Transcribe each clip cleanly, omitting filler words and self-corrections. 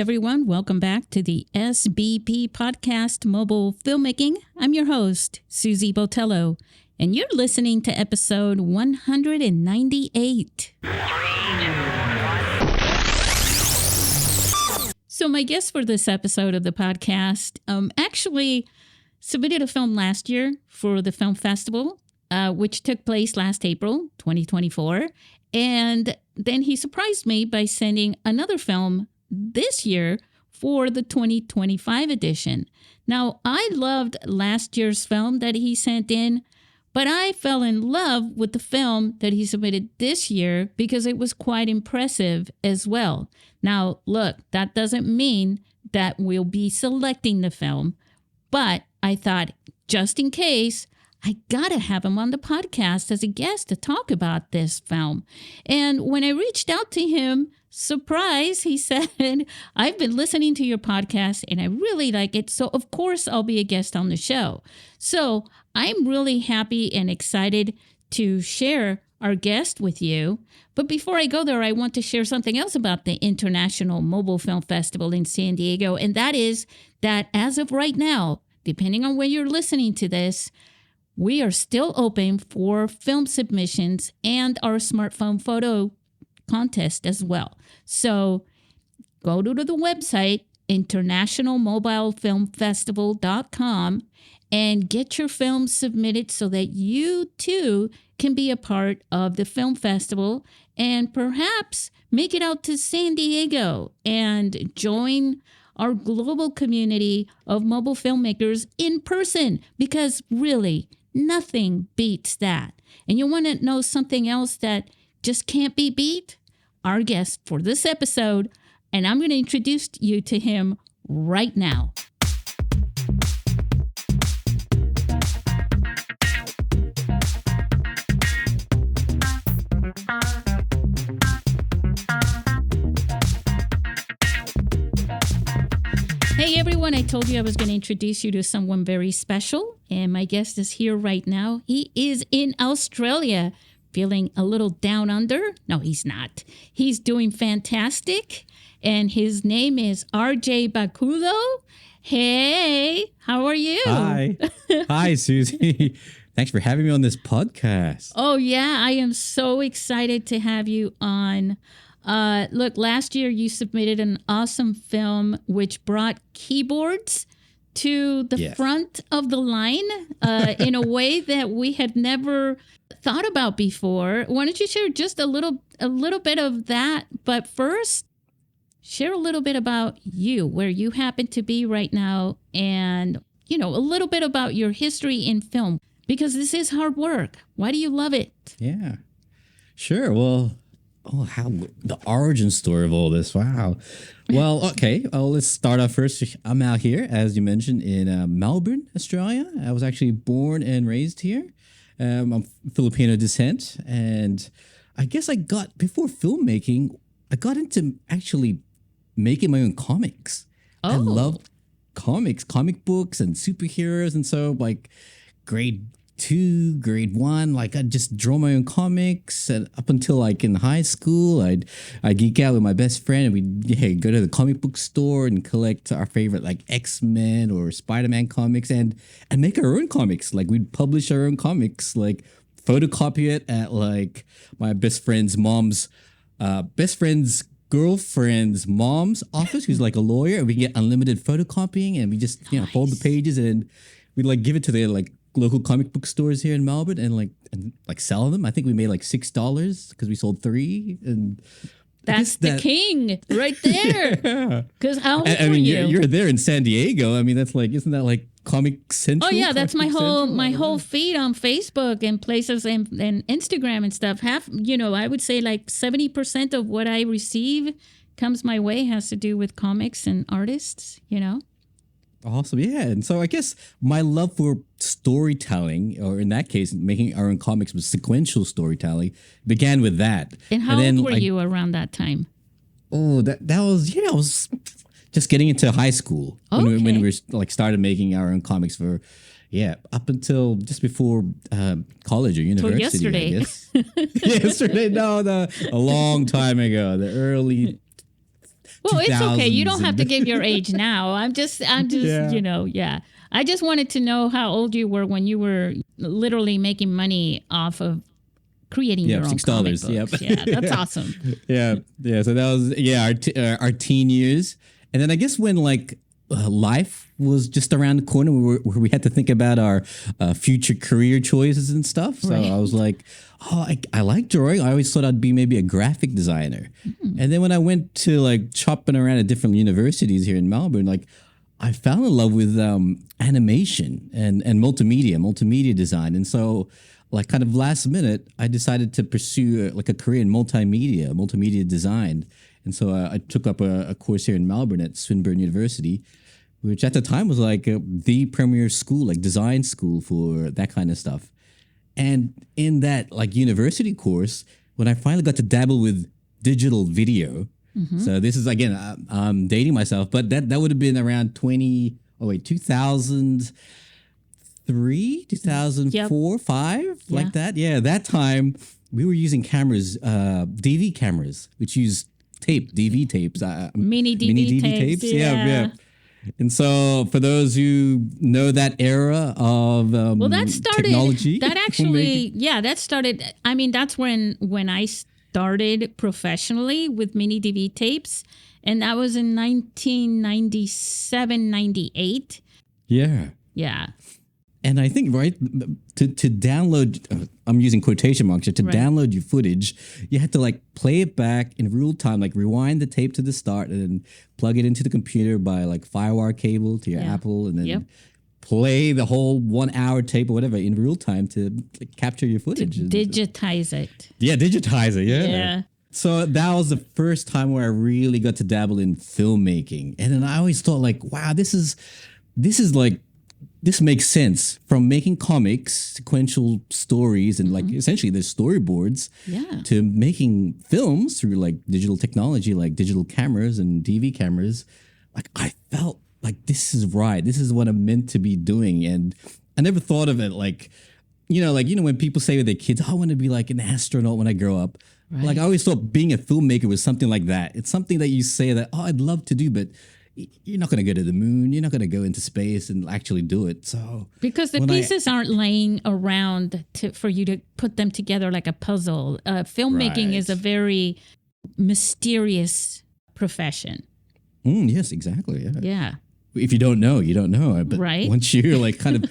everyone. Welcome back to the SBP Podcast Mobile Filmmaking. I'm your host, Susie Botello, and you're listening to episode 198. So my guest for this episode of the podcast actually submitted a film last year for the film festival, which took place last April, 2024. And then he surprised me by sending another film this year for the 2025 edition. Now, I loved last year's film that he sent in, but I fell in love with the film that he submitted this year because it was quite impressive as well. Now, look, that doesn't mean that we'll be selecting the film, but I thought, just in case, I gotta have him on the podcast as a guest to talk about this film. And when I reached out to him, surprise, he said, I've been listening to your podcast and I really like it. So of course I'll be a guest on the show. So I'm really happy and excited to share our guest with you. But before I go there, I want to share something else about the International Mobile Film Festival in San Diego. And that is that as of right now, depending on when you're listening to this, we are still open for film submissions and our smartphone photo contest as well. So go to the website, internationalmobilefilmfestival.com, and get your film submitted so that you too can be a part of the film festival and perhaps make it out to San Diego and join our global community of mobile filmmakers in person, because really, nothing beats that. And you want to know something else that just can't be beat? Our guest for this episode, and I'm going to introduce you to him right now. Hey everyone, I told you I was going to introduce you to someone very special, and my guest is here right now. He is in Australia, feeling a little down under. No, he's not. He's doing fantastic, and his name is RJ Baculo. Hey, how are you? Hi. Hi, Susie. Thanks for having me on this podcast. Oh, yeah, I am so excited to have you on. Look, last year you submitted an awesome film which brought keyboards to the front of the line in a way that we had never thought about before. Why don't you share just a little bit of that? But first, share a little bit about you, where you happen to be right now, and a little bit about your history in film, because this is hard work. Why do you love it? Yeah, sure. Well, how the origin story of all this. Wow. Well, okay. Let's start off first. I'm out here, as you mentioned, in Melbourne, Australia. I was actually born and raised here. I'm Filipino descent. And I guess before filmmaking, I got into actually making my own comics. Oh. I loved comics, comic books and superheroes. And so grade 2, grade 1, I'd just draw my own comics, and up until in high school, I'd geek out with my best friend, and we'd go to the comic book store and collect our favorite X-Men or Spider-Man comics and make our own comics. We'd publish our own comics, photocopy it at my best friend's girlfriend's mom's office, who's a lawyer, and we get unlimited photocopying, and we just fold the pages, and we'd give it to the local comic book stores here in Melbourne and sell them. I think we made $6 because we sold 3, and that's the king right there. Because how old were you? You're there in San Diego. I mean, that's isn't that Comic Central? Oh yeah, that's my whole feed on Facebook and places and Instagram and stuff. I would say 70% of what I receive comes my way has to do with comics and artists. Awesome. Yeah. And so I guess my love for storytelling, or in that case, making our own comics with sequential storytelling, began with that. And how old were you around that time? Oh, that was, I was just getting into high school when we started making our own comics for, up until just before college or university. So yesterday. I guess. Yesterday. No, a long time ago, the early Well, it's okay. You don't have to and- give your age now. Yeah. Yeah. I just wanted to know how old you were when you were literally making money off of creating Yeah, your own $6. comic books. Yep. Yeah, that's awesome. Yeah. So that was our teen years, and then I guess when like life was just around the corner, where we had to think about our future career choices and stuff. So Right. I was like, oh, I like drawing. I always thought I'd be maybe a graphic designer, and then when I went to like shopping around at different universities here in Melbourne, like I fell in love with animation and multimedia design, and so. Like kind of last minute, I decided to pursue like a career in multimedia design. And so I took up a course here in Melbourne at Swinburne University, which at the time was like the premier school, like design school for that kind of stuff. And in that like university course, when I finally got to dabble with digital video, so this is again, I'm dating myself, but that would have been around 2000. 2004, 5, like that. Yeah, that time we were using cameras, DV cameras, which use DV tapes, Mini DV tapes. Yeah. And so, for those who know that era of Well, that started. technology, That actually, that started. I mean, that's when I started professionally with mini DV tapes, and that was in 1997, 98. yeah. Yeah. And I think, right, to download, I'm using quotation marks here, to download your footage, you had to like play it back in real time, like rewind the tape to the start and then plug it into the computer by like Firewire cable to your Apple and then play the whole 1 hour tape or whatever in real time to capture your footage. Digitize it. Yeah, digitize it, Yeah. So that was the first time where I really got to dabble in filmmaking. And then I always thought like, wow, this makes sense from making comics, sequential stories, and like essentially the storyboards to making films through like digital technology, like digital cameras and DV cameras. Like I felt like this is right. This is what I'm meant to be doing. And I never thought of it like when people say with their kids, I want to be like an astronaut when I grow up. Right. Like I always thought being a filmmaker was something like that. It's something that you say that, oh, I'd love to do, but you're not going to go to the moon. You're not going to go into space and actually do it. So because the pieces aren't laying around for you to put them together like a puzzle. Filmmaking is a very mysterious profession. Yes, exactly. Yeah. If you don't know, you don't know. But once you like kind of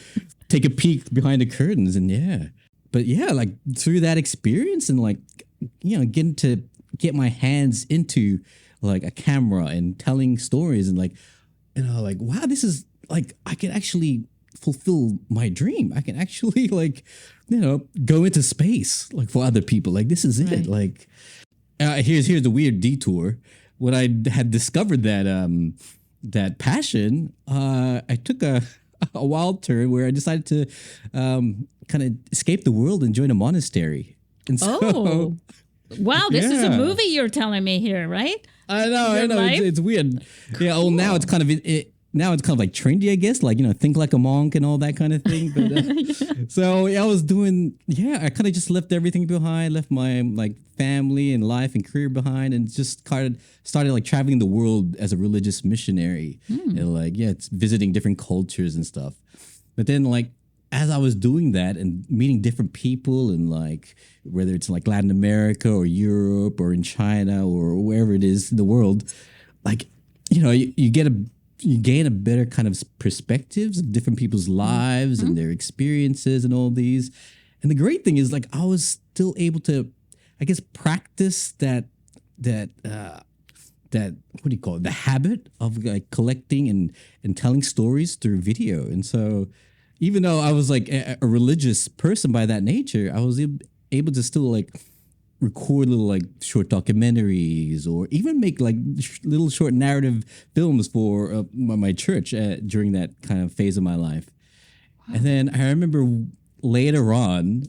take a peek behind the curtains but like through that experience and like, getting to get my hands into like a camera and telling stories and like, like, wow, this is like, I can actually fulfill my dream. I can actually like, go into space like for other people. Like, this is it. Like, here's the weird detour. When I had discovered that passion, I took a wild turn where I decided to kind of escape the world and join a monastery. And so, wow, this is a movie you're telling me here, right? I know. It's weird. Yeah. Cool. Well, now it's kind of now it's kind of like trendy, I guess. Like think like a monk and all that kind of thing. But so I was doing. I kind of just left everything behind, left my like family and life and career behind, and just started like traveling the world as a religious missionary, and like it's visiting different cultures and stuff. But then like as I was doing that and meeting different people and like whether it's like Latin America or Europe or in China or wherever it is in the world, like, you gain a better kind of perspectives of different people's lives and their experiences and all these. And the great thing is like, I was still able to, I guess, practice that what do you call it? The habit of like collecting and telling stories through video. And so, even though I was like a religious person by that nature, I was able to still like record little like short documentaries or even make like little short narrative films for my church during that kind of phase of my life. Wow. And then I remember later on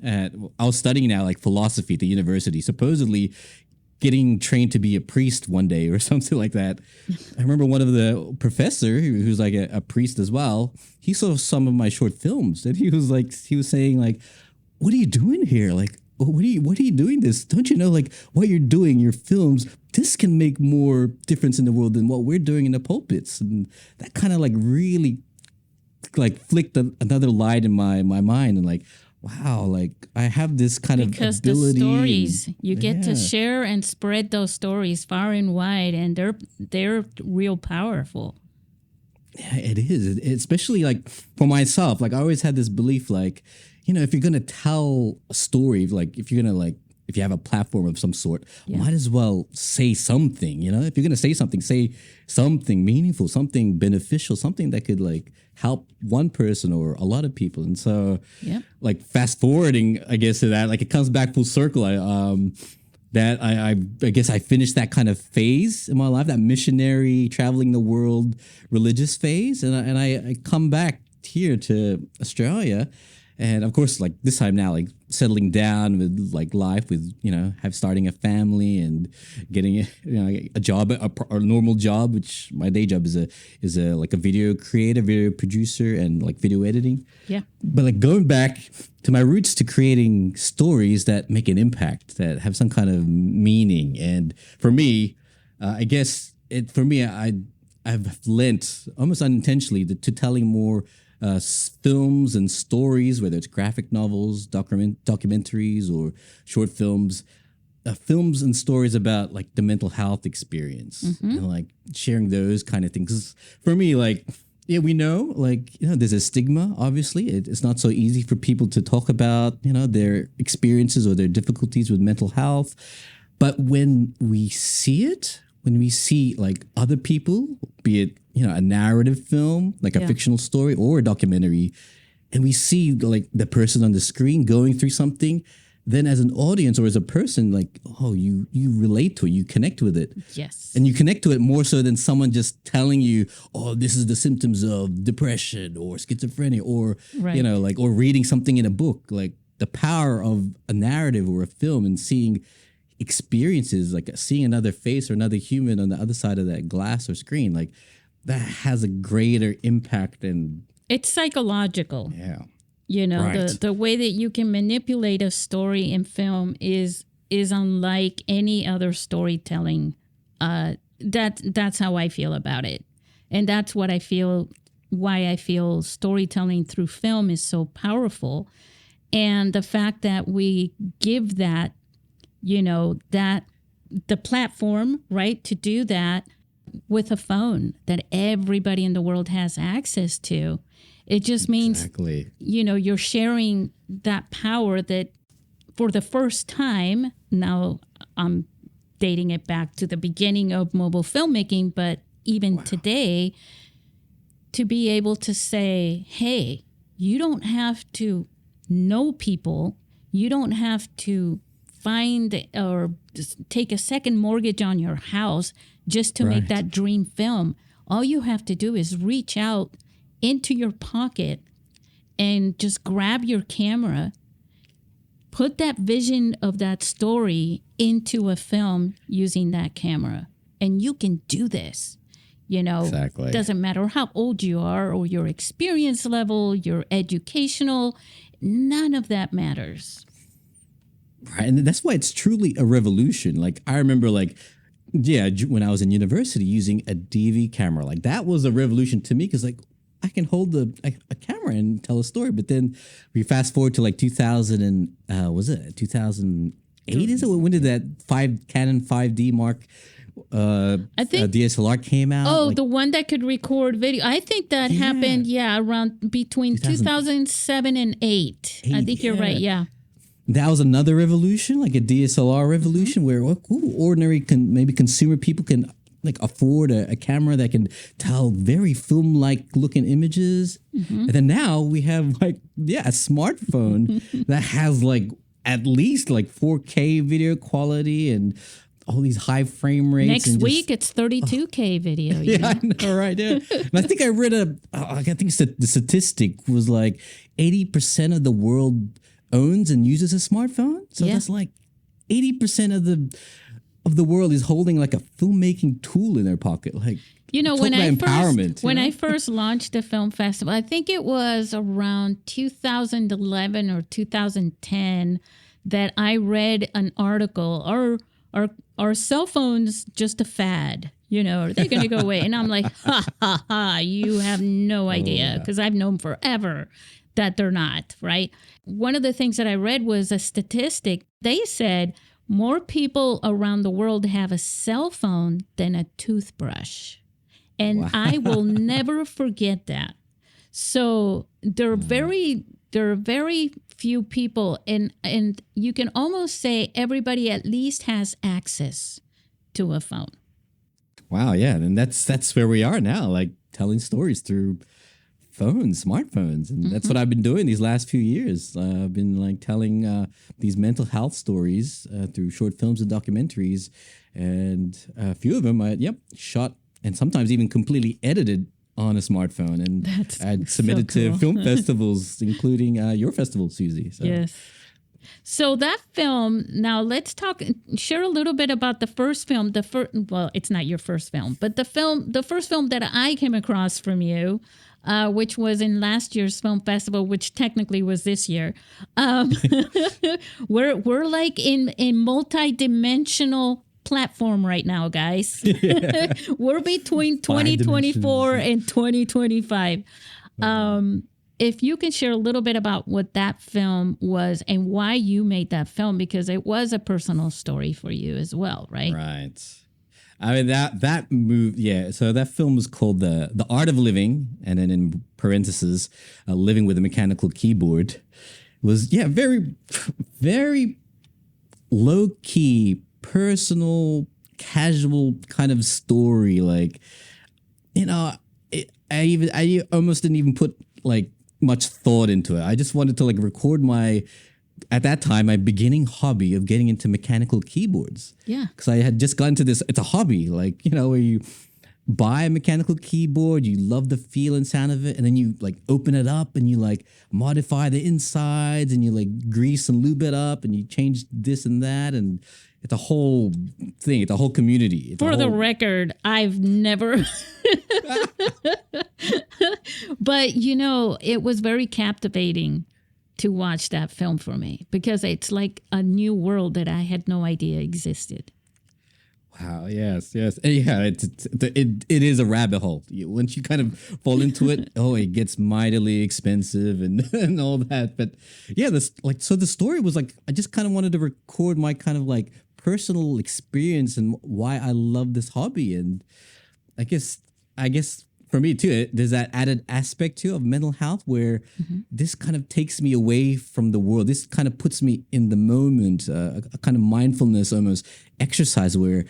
I was studying now like philosophy at the university, supposedly getting trained to be a priest one day or something like that. I remember one of the professor who's like a priest as well. He saw some of my short films and he was saying like, what are you doing here? Like, what are you doing this? Don't you know like what you're doing, your films this can make more difference in the world than what we're doing in the pulpits. And that kind of like really like flicked another light in my mind, and like, wow, like I have this kind because of ability. the stories you get to share and spread those stories far and wide, and they're real powerful. Yeah, it is. Especially like for myself, like I always had this belief, like, you know, if you're going to tell a story, like if you're going to like, if you have a platform of some sort, might as well say something, you know, if you're going to say something meaningful, something beneficial, something that could like help one person or a lot of people. And so like fast forwarding, I guess, to that, like it comes back full circle. I guess I finished that kind of phase in my life, that missionary traveling the world religious phase. And I come back here to Australia. And of course, like this time now, like settling down with like life, with, you know, starting a family and getting a job, a normal job, which my day job is a like a video creator, video producer, and like video editing. Yeah. But like going back to my roots, to creating stories that make an impact, that have some kind of meaning. And for me, I guess I've lent almost unintentionally to telling more films and stories, whether it's graphic novels, documentaries, or short films, films and stories about like the mental health experience, and like sharing those kind of things. 'Cause for me, like, yeah, we know, like, you know, there's a stigma. Obviously, it's not so easy for people to talk about, you know, their experiences or their difficulties with mental health. But when we see it, when we see like other people, be it, you know, a narrative film, like a fictional story or a documentary, and we see like the person on the screen going through something, then as an audience or as a person, like, oh, you relate to it, you connect with it. Yes. And you connect to it more so than someone just telling you, oh, this is the symptoms of depression or schizophrenia, or, you know, like, or reading something in a book. Like the power of a narrative or a film and seeing experiences, like seeing another face or another human on the other side of that glass or screen, like that has a greater impact. And it's psychological. Yeah. You know, the way that you can manipulate a story in film is unlike any other storytelling. That's how I feel about it. And that's what I feel, why I feel storytelling through film is so powerful. And the fact that we give that, you know, that the platform, right, to do that with a phone that everybody in the world has access to. It just means, you know, you're sharing that power that for the first time, now I'm dating it back to the beginning of mobile filmmaking, but even today, to be able to say, hey, you don't have to know people, you don't have to find or just take a second mortgage on your house just to make that dream film. All you have to do is reach out into your pocket and just grab your camera, put that vision of that story into a film using that camera. And you can do this. You know, doesn't matter how old you are or your experience level, your educational, none of that matters. Right. And that's why it's truly a revolution. Like I remember when I was in university using a DV camera, like that was a revolution to me, because like I can hold a camera and tell a story. But then we fast forward to like 2000 and was it 2008? Is it when did that Canon 5D Mark I think DSLR came out? Oh, like, the one that could record video. I think that happened, around between 2007 and 8. I think you're right. Yeah. That was another revolution, like a DSLR revolution, where ordinary consumer people can like afford a camera that can tell very film-like looking images. And then now we have like, a smartphone that has like at least like 4K video quality and all these high frame rates. Next week, it's 32K video. I know, right? Yeah. And I think I read the statistic was like 80% of the world owns and uses a smartphone. So that's like 80% of the world is holding like a filmmaking tool in their pocket. Like, you know, when I first launched the film festival, I think it was around 2011 or 2010 that I read an article, or are cell phones just a fad? Are they going to go away? And I'm like, ha, ha, ha, you have no idea, because I've known forever that they're not, right? One of the things that I read was a statistic. They said more people around the world have a cell phone than a toothbrush. And I will never forget that. So there are very few people, and you can almost say everybody at least has access to a phone. Wow, yeah, and that's where we are now, like telling stories through phones, smartphones, and that's what I've been doing these last few years. I've been like telling these mental health stories through short films and documentaries, and a few of them I shot and sometimes even completely edited on a smartphone, and I'd submitted to film festivals, including your festival, Susie. So. Yes. So that film, now let's share a little bit about the first film. Well, it's not your first film, but the first film that I came across from you, which was in last year's film festival, which technically was this year. We're like in multi-dimensional platform right now, guys. Yeah. We're between 2024 and 2025. If you can share a little bit about what that film was and why you made that film, because it was a personal story for you as well, right? Right. I mean, that movie, yeah. So that film was called The Art of Living, and then in parentheses, Living with a Mechanical Keyboard. It was, very, very low-key, personal, casual kind of story. Like, I almost didn't even put like much thought into it. I just wanted to like record at that time, my beginning hobby of getting into mechanical keyboards. Yeah. Because I had just gotten to this, it's a hobby, like, where you buy a mechanical keyboard, you love the feel and sound of it, and then you like open it up and you like modify the insides and you like grease and lube it up and you change this and that, and it's a whole thing. It's a whole community. For the record, I've never... But, it was very captivating to watch that film for me, because it's like a new world that I had no idea existed. Wow, yes. And yeah, it is a rabbit hole. Once you kind of fall into it, it gets mightily expensive and all that. But yeah, so the story was like, I just kind of wanted to record my kind of like personal experience and why I love this hobby. And I guess for me too, there's that added aspect too of mental health where this kind of takes me away from the world. This kind of puts me in the moment, a kind of mindfulness, almost exercise where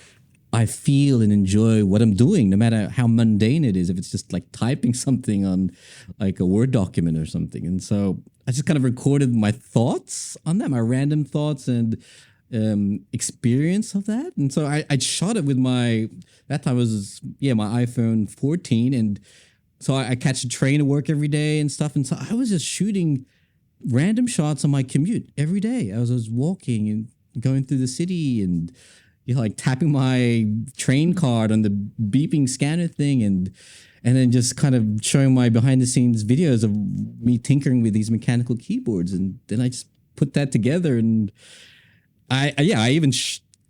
I feel and enjoy what I'm doing, no matter how mundane it is. If it's just like typing something on like a Word document or something. And so I just kind of recorded my thoughts on that, my random thoughts and experience of that. And so I shot it with that time was my iPhone 14, and so I catch a train to work every day and stuff, and so I was just shooting random shots on my commute every day. I was walking and going through the city and like tapping my train card on the beeping scanner thing, and then just kind of showing my behind the scenes videos of me tinkering with these mechanical keyboards, and then I just put that together. And I even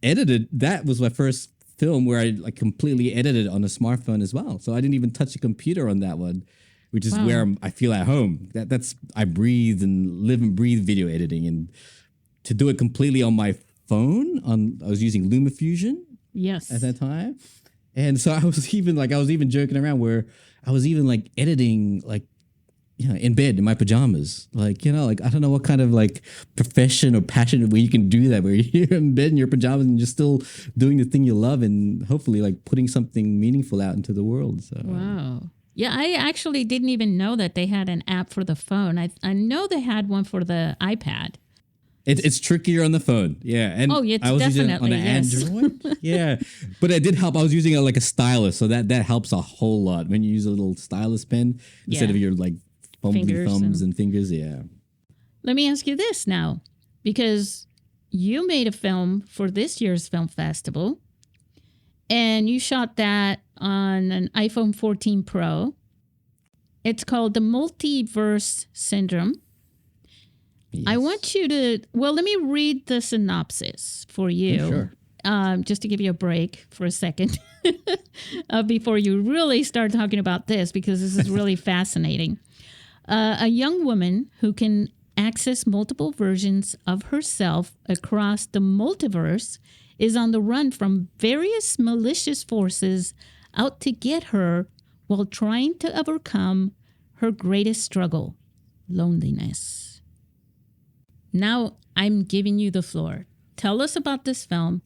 edited. That was my first film where I like completely edited on a smartphone as well. So I didn't even touch a computer on that one, which is where I feel at home. That's I breathe and live and breathe video editing, and to do it completely on my phone. I was using LumaFusion. Yes. At that time, and so I was even joking around where I was even like editing like in bed in my pajamas. Like, like I don't know what kind of like profession or passion where you can do that, where you're in bed in your pajamas and you're still doing the thing you love and hopefully like putting something meaningful out into the world. So. Wow. Yeah, I actually didn't even know that they had an app for the phone. I know they had one for the iPad. It's trickier on the phone. Yeah. And I was definitely, using it on an Android. Yeah. But it did help. I was using it like a stylus. So that helps a whole lot when you use a little stylus pen instead of your like fumbly thumbs and fingers. Yeah. Let me ask you this now, because you made a film for this year's film festival and you shot that on an iPhone 14 Pro. It's called the Multiverse Syndrome. Yes. I want you to, let me read the synopsis for you. Sure. just to give you a break for a second before you really start talking about this, because this is really fascinating. A young woman who can access multiple versions of herself across the multiverse is on the run from various malicious forces out to get her while trying to overcome her greatest struggle, loneliness. Now I'm giving you the floor. Tell us about this film,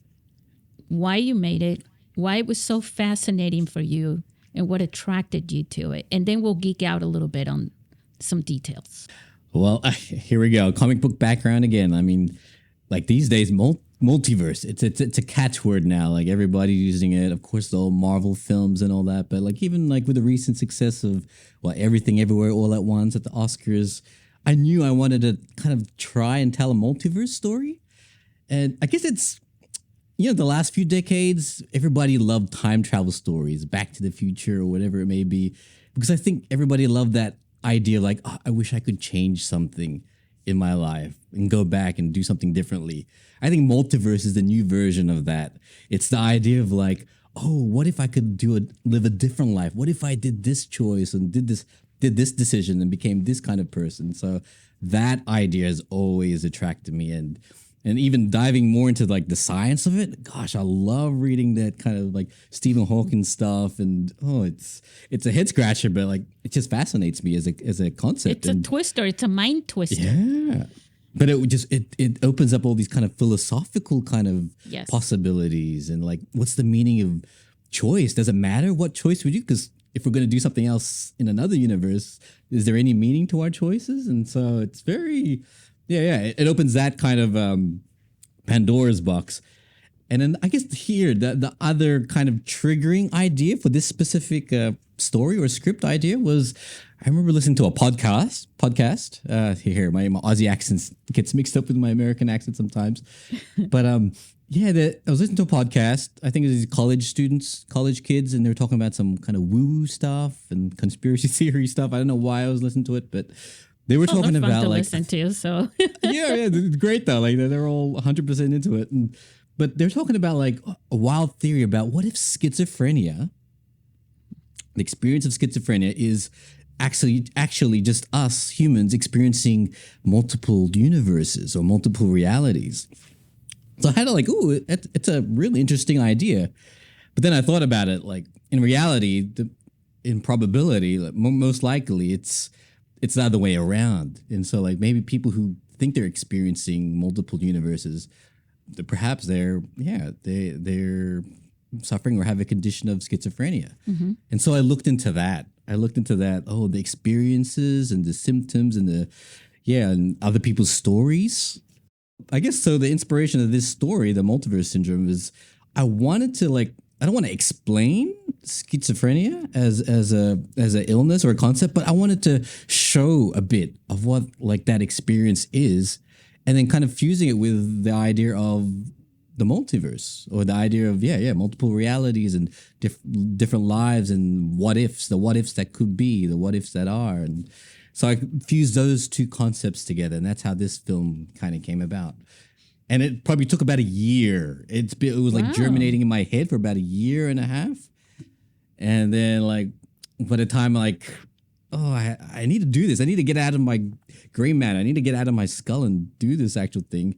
why you made it, why it was so fascinating for you, and what attracted you to it. And then we'll geek out a little bit on some details. Well, here we go. Comic book background again. I mean, like these days, multiverse. It's a catchword now. Like everybody's using it. Of course, the old Marvel films and all that. But like even like with the recent success of Everything Everywhere All at Once at the Oscars, I knew I wanted to kind of try and tell a multiverse story. And I guess it's, the last few decades, everybody loved time travel stories, Back to the Future or whatever it may be, because I think everybody loved that idea like, I wish I could change something in my life and go back and do something differently. I think multiverse is the new version of that. It's the idea of like, what if I could live a different life? What if I did this choice and did this decision and became this kind of person? So that idea has always attracted me, and even diving more into like the science of it. Gosh, I love reading that kind of like Stephen Hawking stuff, and it's a head scratcher, but like it just fascinates me as a concept. It's a twister. It's a mind twister. Yeah. But it opens up all these kind of philosophical kind of possibilities, and like, what's the meaning of choice? Does it matter what choice we do? Because if we're going to do something else in another universe, is there any meaning to our choices? And so it's very, it opens that kind of Pandora's box. And then I guess here, the other kind of triggering idea for this specific story or script idea was, I remember listening to a podcast. Here, my Aussie accent gets mixed up with my American accent sometimes. But I was listening to a podcast. I think it was college kids, and they were talking about some kind of woo-woo stuff and conspiracy theory stuff. I don't know why I was listening to it, but they were talking they're fun about to like listen to. So it's great though. Like they're all 100% into it, but they're talking about like a wild theory about what if schizophrenia, the experience of schizophrenia, is actually just us humans experiencing multiple universes or multiple realities. So I had to like, it's a really interesting idea. But then I thought about it, like in reality, in probability, like, most likely it's the other way around. And so like maybe people who think they're experiencing multiple universes, perhaps they're suffering or have a condition of schizophrenia. Mm-hmm. And so I looked into that. The experiences and the symptoms and and other people's stories. I guess so the inspiration of this story, the Multiverse Syndrome, is I wanted to I don't want to explain schizophrenia as a illness or a concept, but I wanted to show a bit of what like that experience is, and then kind of fusing it with the idea of the multiverse, or the idea of multiple realities and different lives and the what ifs that could be, the what ifs that are. And so I fused those two concepts together, and that's how this film kind of came about. And it probably took about a year. It was like germinating in my head for about a year and a half. And then like by the time like, I need to do this. I need to get out of my gray matter. I need to get out of my skull and do this actual thing.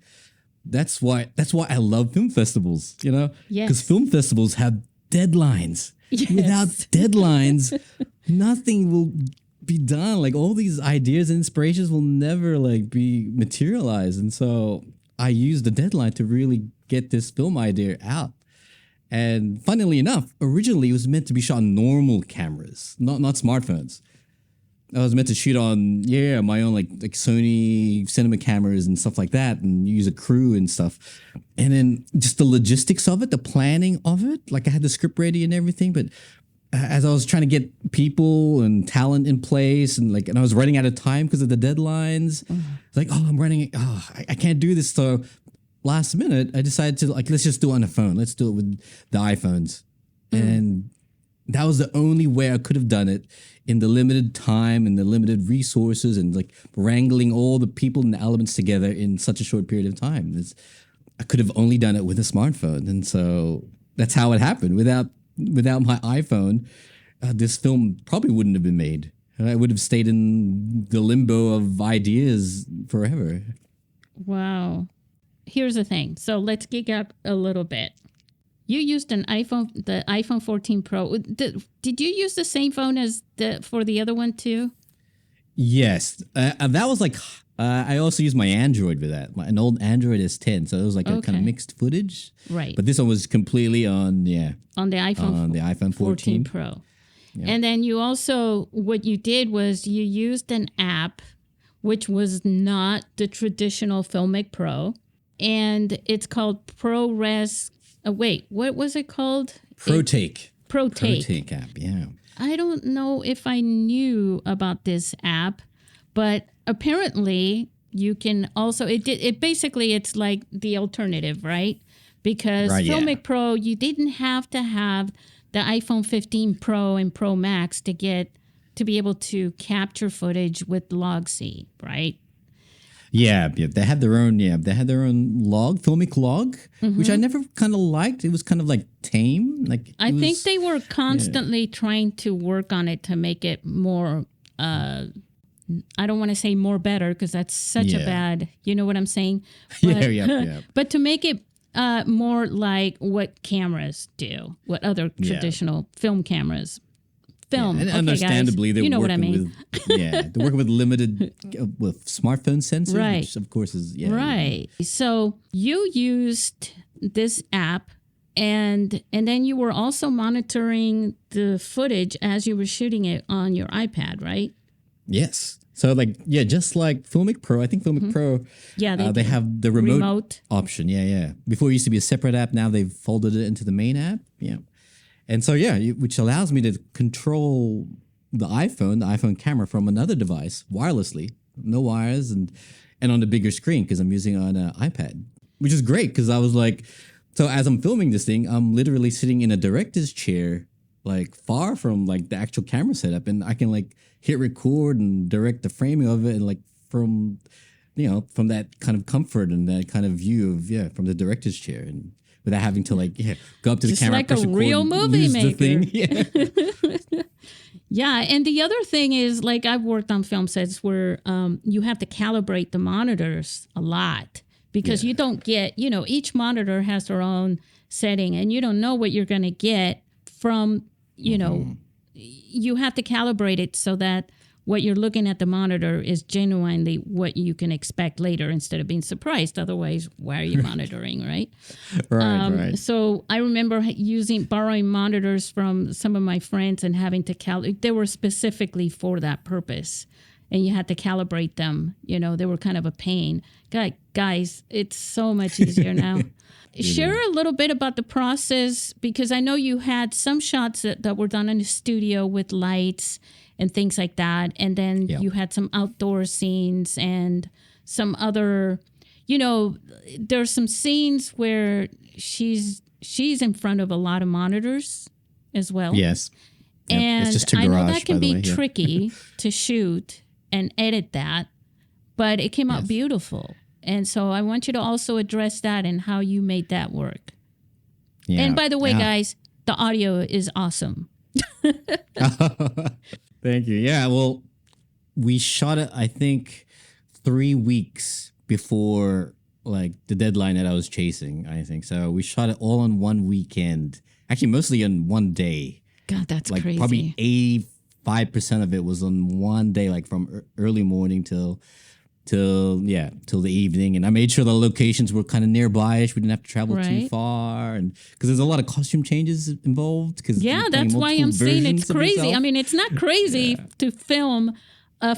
That's why I love film festivals, because film festivals have deadlines. Yes. Without deadlines, nothing will be done. Like all these ideas and inspirations will never like be materialized. And so I used the deadline to really get this film idea out. And funnily enough, originally it was meant to be shot on normal cameras, not smartphones. I was meant to shoot on my own like Sony cinema cameras and stuff like that, and use a crew and stuff. And then just the logistics of it, the planning of it, like I had the script ready and everything, but as I was trying to get people and talent in place, and I was running out of time because of the deadlines. It's like, I can't do this. So last minute, I decided to let's just do it on the phone. Let's do it with the iPhones. And that was the only way I could have done it in the limited time and the limited resources, and like wrangling all the people and the elements together in such a short period of time. I could have only done it with a smartphone. And so that's how it happened. Without my iPhone, this film probably wouldn't have been made. I would have stayed in the limbo of ideas forever. Wow. Here's the thing. So let's geek up a little bit. You used the iPhone 14 Pro. Did you use the same phone as for the other one too? Yes. That was like, I also used my Android with that. An old Android S10. So it was like a kind of mixed footage. Right. But this one was completely on the iPhone 14 Pro. Yeah. And then you also, what you did was you used an app, which was not the traditional Filmic Pro. And it's called ProRes. What was it called? ProTake. ProTake app, yeah. I don't know if I knew about this app, but apparently you can also, it's like the alternative, right? Because Filmic Pro, you didn't have to have the iPhone 15 Pro and Pro Max to be able to capture footage with Log-C, right? Yeah, they had their own log, Filmic log, which I never kind of liked. It was kind of like tame. I think they were constantly trying to work on it to make it more, I don't want to say more better because that's such a bad, you know what I'm saying? But, but to make it more like what cameras do, what other traditional film cameras film. And understandably, guys, they're working they're working with limited with smartphone sensors, right? Which of course is right. So you used this app, and then you were also monitoring the footage as you were shooting it on your iPad, right? Yes. So just like Filmic Pro, I think Filmic Pro, they have the remote option. Yeah. Before it used to be a separate app. Now they've folded it into the main app. Yeah. And so, which allows me to control the iPhone camera from another device wirelessly, no wires, and on the bigger screen because I'm using it on an iPad, which is great because I was like, so as I'm filming this thing, I'm literally sitting in a director's chair, like far from like the actual camera setup, and I can like hit record and direct the framing of it, and like from that kind of comfort and that kind of view of from the director's chair and. Without having to go up to the camera, like a real movie maker. Yeah, and the other thing is I've worked on film sets where you have to calibrate the monitors a lot because you don't get each monitor has their own setting and you don't know what you're going to get from you have to calibrate it so that what you're looking at the monitor is genuinely what you can expect later instead of being surprised. Otherwise, why are you monitoring, right? Right. So I remember borrowing monitors from some of my friends and having to calibrate. They were specifically for that purpose. And you had to calibrate them. They were kind of a pain. Guys, it's so much easier now. Share a little bit about the process because I know you had some shots that were done in the studio with lights and things like that. And then you had some outdoor scenes and some other, there's some scenes where she's in front of a lot of monitors as well. Yes. And it's just a garage, I know that can be way, tricky to shoot and edit that, but it came out beautiful. And so I want you to also address that and how you made that work. Yeah. And by the way, guys, the audio is awesome. Thank you. Yeah, well, we shot it, I think, 3 weeks before the deadline that I was chasing, I think. So we shot it all on one weekend. Actually, mostly on one day. God, that's crazy. Probably 85% of it was on one day, from early morning till the evening. And I made sure the locations were kind of nearby-ish. We didn't have to travel too far, and because there's a lot of costume changes involved. That's why I'm saying it's crazy. I mean, it's not crazy to film a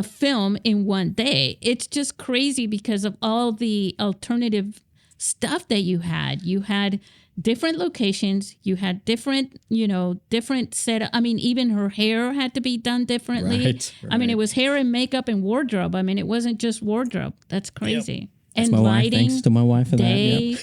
film in one day. It's just crazy because of all the alternative stuff that you had. You had different locations. You had different setup. I mean, even her hair had to be done differently. Right. I mean, it was hair and makeup and wardrobe. I mean, it wasn't just wardrobe. That's crazy. Yep. And my lighting. Thanks to my wife for that. Yep.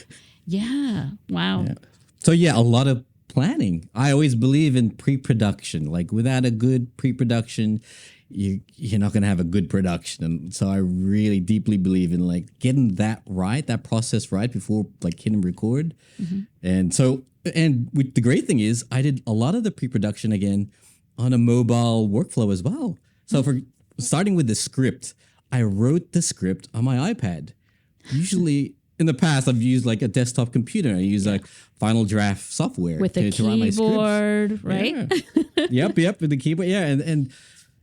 Yeah. Wow. Yeah. So a lot of planning. I always believe in pre-production. Without a good pre-production, you're not going to have a good production. And so I really deeply believe in like getting that right, that process right before like hitting record. And so, and the great thing is I did a lot of the pre-production again on a mobile workflow as well. So for starting with the script, I wrote the script on my iPad. Usually in the past, I've used like a desktop computer. I use like Final Draft software with a to write my scripts. keyboard, right? Yeah. yep, with the keyboard. Yeah,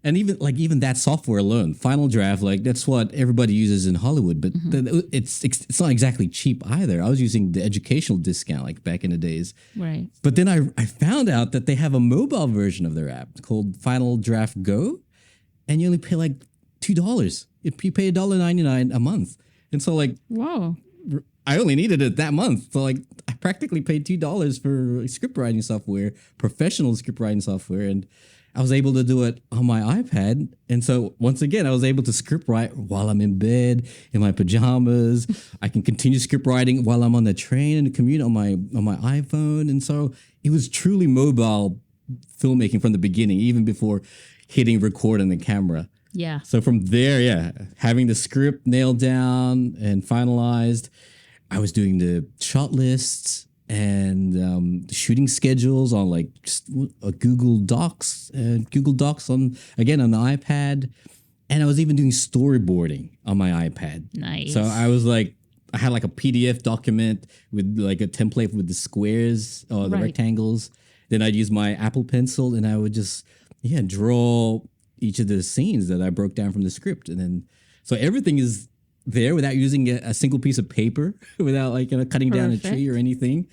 and even that software alone, Final Draft, like that's what everybody uses in Hollywood, but it's not exactly cheap either. I was using the educational discount like back in the days. Right. But then I found out that they have a mobile version of their app called Final Draft Go, and you only pay like $2. You pay $1.99 a month. And so like, whoa. I only needed it that month. So like I practically paid $2 for script writing software, professional script writing software. And I was able to do it on my iPad. And so once again, I was able to script write while I'm in bed, in my pajamas. I can continue script writing while I'm on the train and the commute on my iPhone. And so it was truly mobile filmmaking from the beginning, even before hitting record on the camera. Yeah. So from there, having the script nailed down and finalized, I was doing the shot lists and the shooting schedules on like just a Google Docs on the iPad, and I was even doing storyboarding on my iPad. Nice. So I had like a PDF document with like a template with the squares or the rectangles. Then I'd use my Apple Pencil and I would just draw each of the scenes that I broke down from the script, and then so everything is there without using a single piece of paper, without like cutting down a tree or anything.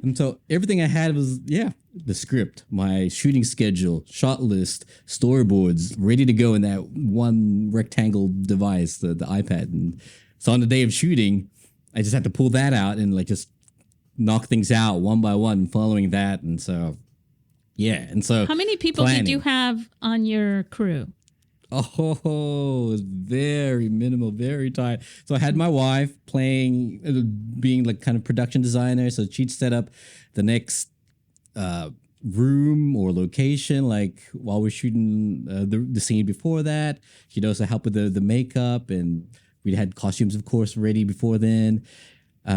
And so everything I had was the script, my shooting schedule, shot list, storyboards, ready to go in that one rectangle device, the iPad. And so on the day of shooting, I just had to pull that out and like just knock things out one by one, following that. And so and so how many people did you have on your crew? Oh, it was very minimal, very tight. So I had my wife being like kind of production designer. So she'd set up the next room or location, like while we're shooting the scene before that. She'd also help with the makeup, and we'd had costumes, of course, ready before then.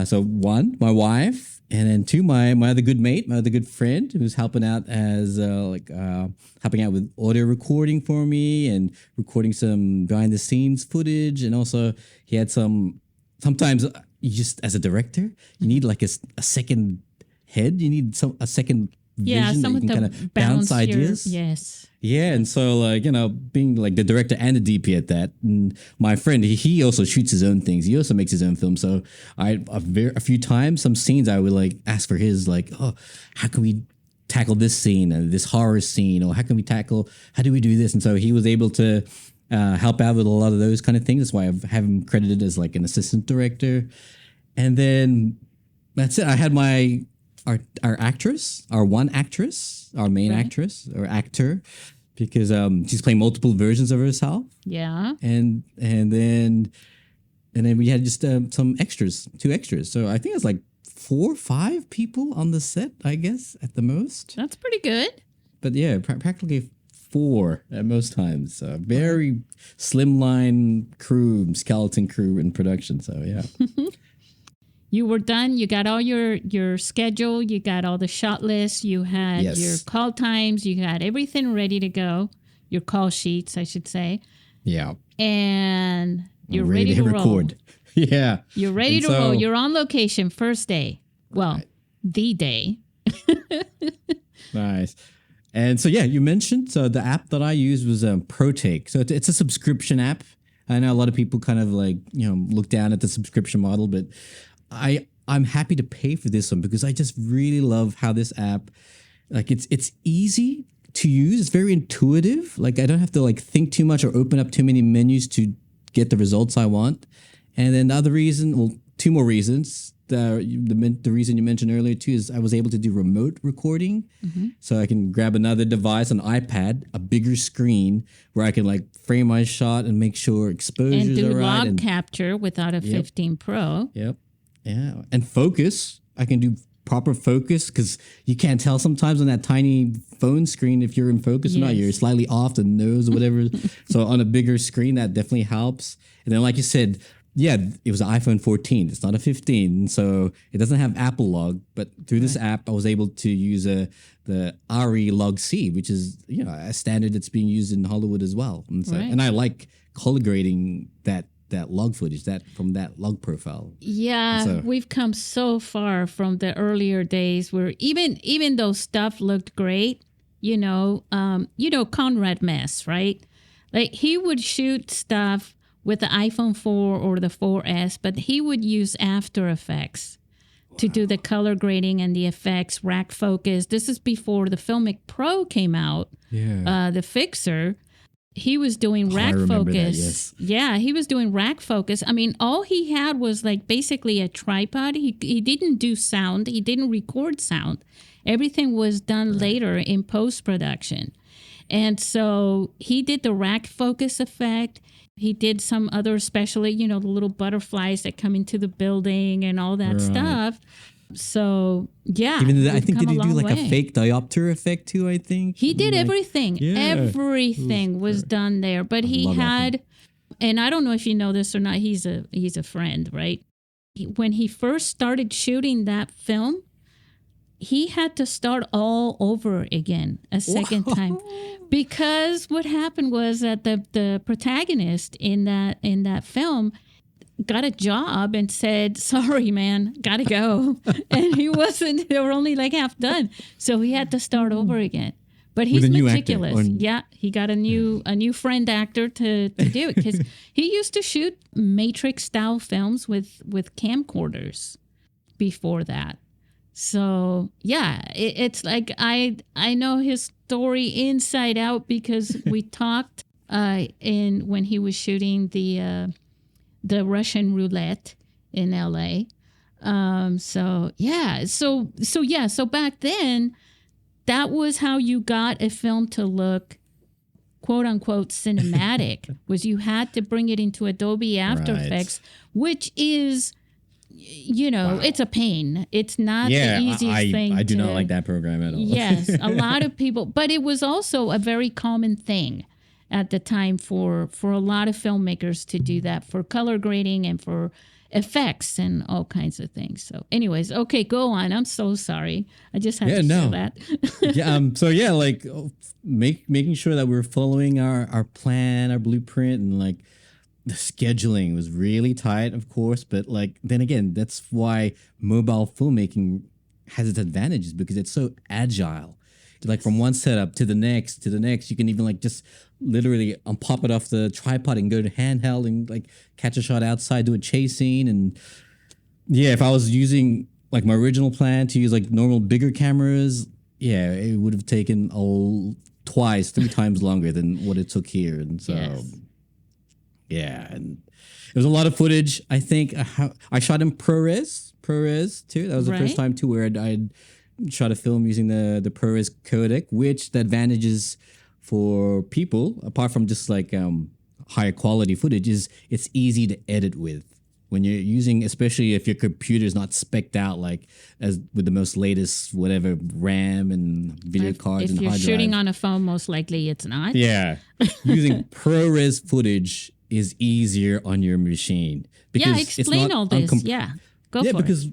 So one, my wife, and then two, my other good mate, my other good friend, who's helping out as helping out with audio recording for me and recording some behind the scenes footage. And also he had sometimes you just, as a director, you need like a second head. You need a second vision that you can kind of bounce ideas. Yes. Yeah, and so like being like the director and the DP at that, and my friend he also shoots his own things. He also makes his own film. So a few times some scenes I would like ask for his like, oh, how can we tackle this scene and this horror scene, or how do we do this? And so he was able to help out with a lot of those kind of things. That's why I have him credited as like an assistant director. And then that's it. I had our actress, our one actress, our main actress or actor, because she's playing multiple versions of herself. Yeah. And then we had just some extras, 2 extras. So I think it's like 4 or 5 people on the set, I guess, at the most. That's pretty good. But yeah, practically 4 at most times. So very slimline crew, skeleton crew in production. So yeah. You were done. You got all your schedule. You got all the shot lists. You had your call times. You got everything ready to go. Your call sheets, I should say. Yeah. And you're ready to record. Yeah. You're ready to roll. You're on location first day. Well, the day. Nice. And so, you mentioned the app that I used was ProTake. So it's a subscription app. I know a lot of people kind of like, look down at the subscription model, but I'm happy to pay for this one because I just really love how this app, like it's easy to use. It's very intuitive. Like I don't have to like think too much or open up too many menus to get the results I want. And then the other reason, 2 more reasons. The reason you mentioned earlier too is I was able to do remote recording. Mm-hmm. So I can grab another device, an iPad, a bigger screen where I can like frame my shot and make sure exposures and do are right. log capture without a 15 Pro. Yep. Yeah. And focus. I can do proper focus, because you can't tell sometimes on that tiny phone screen if you're in focus or not. You're slightly off the nose or whatever. So on a bigger screen, that definitely helps. And then, like you said, yeah, it was an iPhone 14. It's not a 15, so it doesn't have Apple Log. But through this app, I was able to use the RE Log C, which is a standard that's being used in Hollywood as well. And so, and I like color grading that log footage from that log profile. Yeah, so, we've come so far from the earlier days where even though stuff looked great, Conrad Mess, right? Like he would shoot stuff with the iPhone 4 or the 4S, but he would use After Effects to do the color grading and the effects, rack focus. This is before the Filmic Pro came out, the Fixer. He was doing rack focus. That, yes. Yeah, he was doing rack focus. I mean, all he had was like basically a tripod. He didn't do sound. He didn't record sound. Everything was done later in post-production. And so he did the rack focus effect. He did some other, especially, the little butterflies that come into the building and all that stuff. So, yeah. Even I think, did he do like a fake diopter effect too, I think? He did everything. Yeah. Everything was done there. But he had, and I don't know if you know this or not, he's a friend, right? When he first started shooting that film, he had to start all over again a second time. Because what happened was that the protagonist in that film got a job and said, sorry, man, gotta go. And they were only like half done. So he had to start over again. But he's meticulous. Yeah, he got a new friend actor to do it, because he used to shoot Matrix style films with camcorders before that. So yeah, it's like I know his story inside out, because we talked when he was shooting the Russian roulette in LA. So back then, that was how you got a film to look quote unquote cinematic, was you had to bring it into Adobe After Effects, which is, it's a pain. It's not the easiest thing. I do not like that program at all. Yes, a lot of people, but it was also a very common thing at the time for a lot of filmmakers to do that, for color grading and for effects and all kinds of things. So anyways, okay, go on. I'm so sorry. I just had to share that. So like making sure that we're following our plan, our blueprint, and like the scheduling was really tight, of course. But like, then again, that's why mobile filmmaking has its advantages, because it's so agile. Like from one setup to the next, you can even like just literally pop it off the tripod and go to handheld and like catch a shot outside, do a chase scene. And if I was using like my original plan to use like normal bigger cameras, it would have taken 3 times longer than what it took here. And so, and it was a lot of footage. I think I shot in ProRes too. That was the first time too where I'd shot a film using the ProRes codec, which the advantages for people, apart from just like higher quality footage, is it's easy to edit with. When you're using, especially if your computer is not spec'd out like as with the most latest whatever RAM and video cards and hard drive. If you're shooting on a phone, most likely it's not. Yeah, using ProRes footage is easier on your machine. Because explain all this. Go for it. Because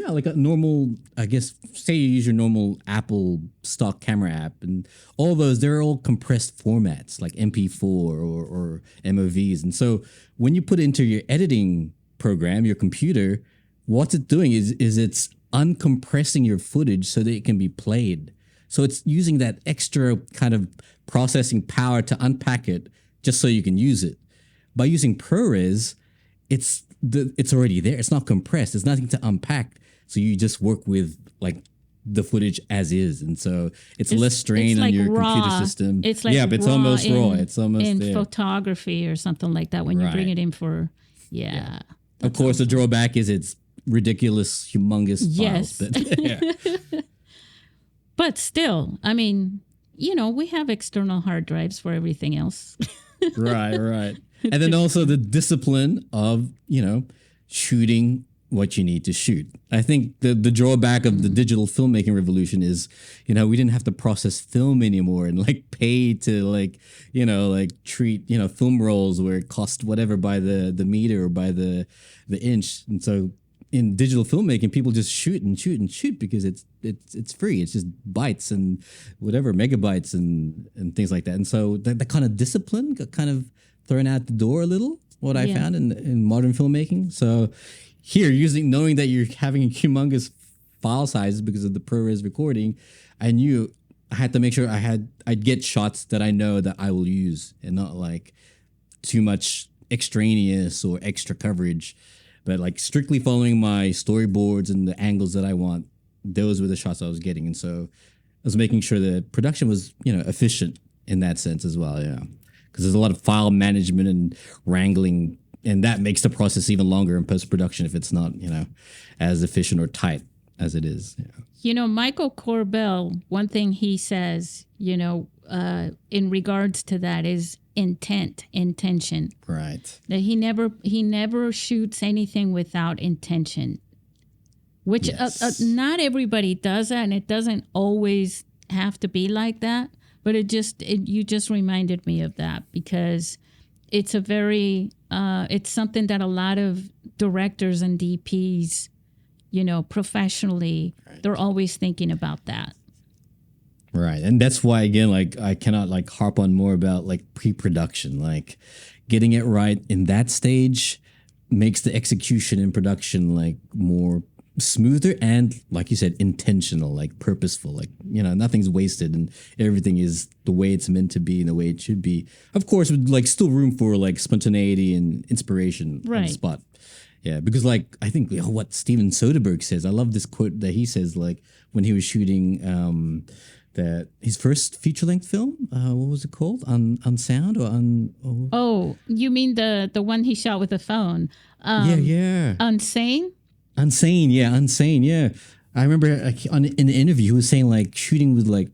like a normal, I guess, say you use your normal Apple stock camera app, and all those, they're all compressed formats like MP4 or MOVs. And so when you put it into your editing program, your computer, what's it doing is it's uncompressing your footage so that it can be played. So it's using that extra kind of processing power to unpack it just so you can use it. By using ProRes, it's already there. It's not compressed. There's nothing to unpack. So you just work with like the footage as is, and so it's less strain on your computer system. It's like but it's almost raw. It's almost in photography or something like that when you bring it in for Of course, the drawback is it's ridiculous, humongous files. But but still, I mean, we have external hard drives for everything else. Right. And then also the discipline of, shooting what you need to shoot. I think the drawback of the digital filmmaking revolution is, we didn't have to process film anymore and like pay to like, like treat, film rolls where it cost whatever by the meter or by the inch. And so in digital filmmaking, people just shoot and shoot and shoot because it's free. It's just bytes and whatever, megabytes and things like that. And so that kind of discipline got kind of thrown out the door a little, what I found in modern filmmaking. So here, knowing that you're having a humongous file size because of the ProRes recording, I knew I had to make sure I'd get shots that I know that I will use and not like too much extraneous or extra coverage, but like strictly following my storyboards and the angles that I want. Those were the shots I was getting. And so I was making sure the production was, efficient in that sense as well. Yeah. Because there's a lot of file management and wrangling, and that makes the process even longer in post-production if it's not, as efficient or tight as it is. Yeah. Michael Corbell, one thing he says, in regards to that is intention. Right. That he never shoots anything without intention, which not everybody does that, and it doesn't always have to be like that. But you just reminded me of that because it's it's something that a lot of directors and DPs, professionally, they're always thinking about that. Right. And that's why, again, like I cannot like harp on more about like pre-production, like getting it right in that stage makes the execution in production like more smoother and, like you said, intentional, like purposeful, like, nothing's wasted and everything is the way it's meant to be and the way it should be. Of course, with like still room for like spontaneity and inspiration on the spot. Yeah, because like I think what Steven Soderbergh says, I love this quote that he says, like when he was shooting his first feature length film, what was it called? On sound or on? Oh, you mean the one he shot with a phone? Yeah. Unsane, yeah. I remember in the interview he was saying like shooting with like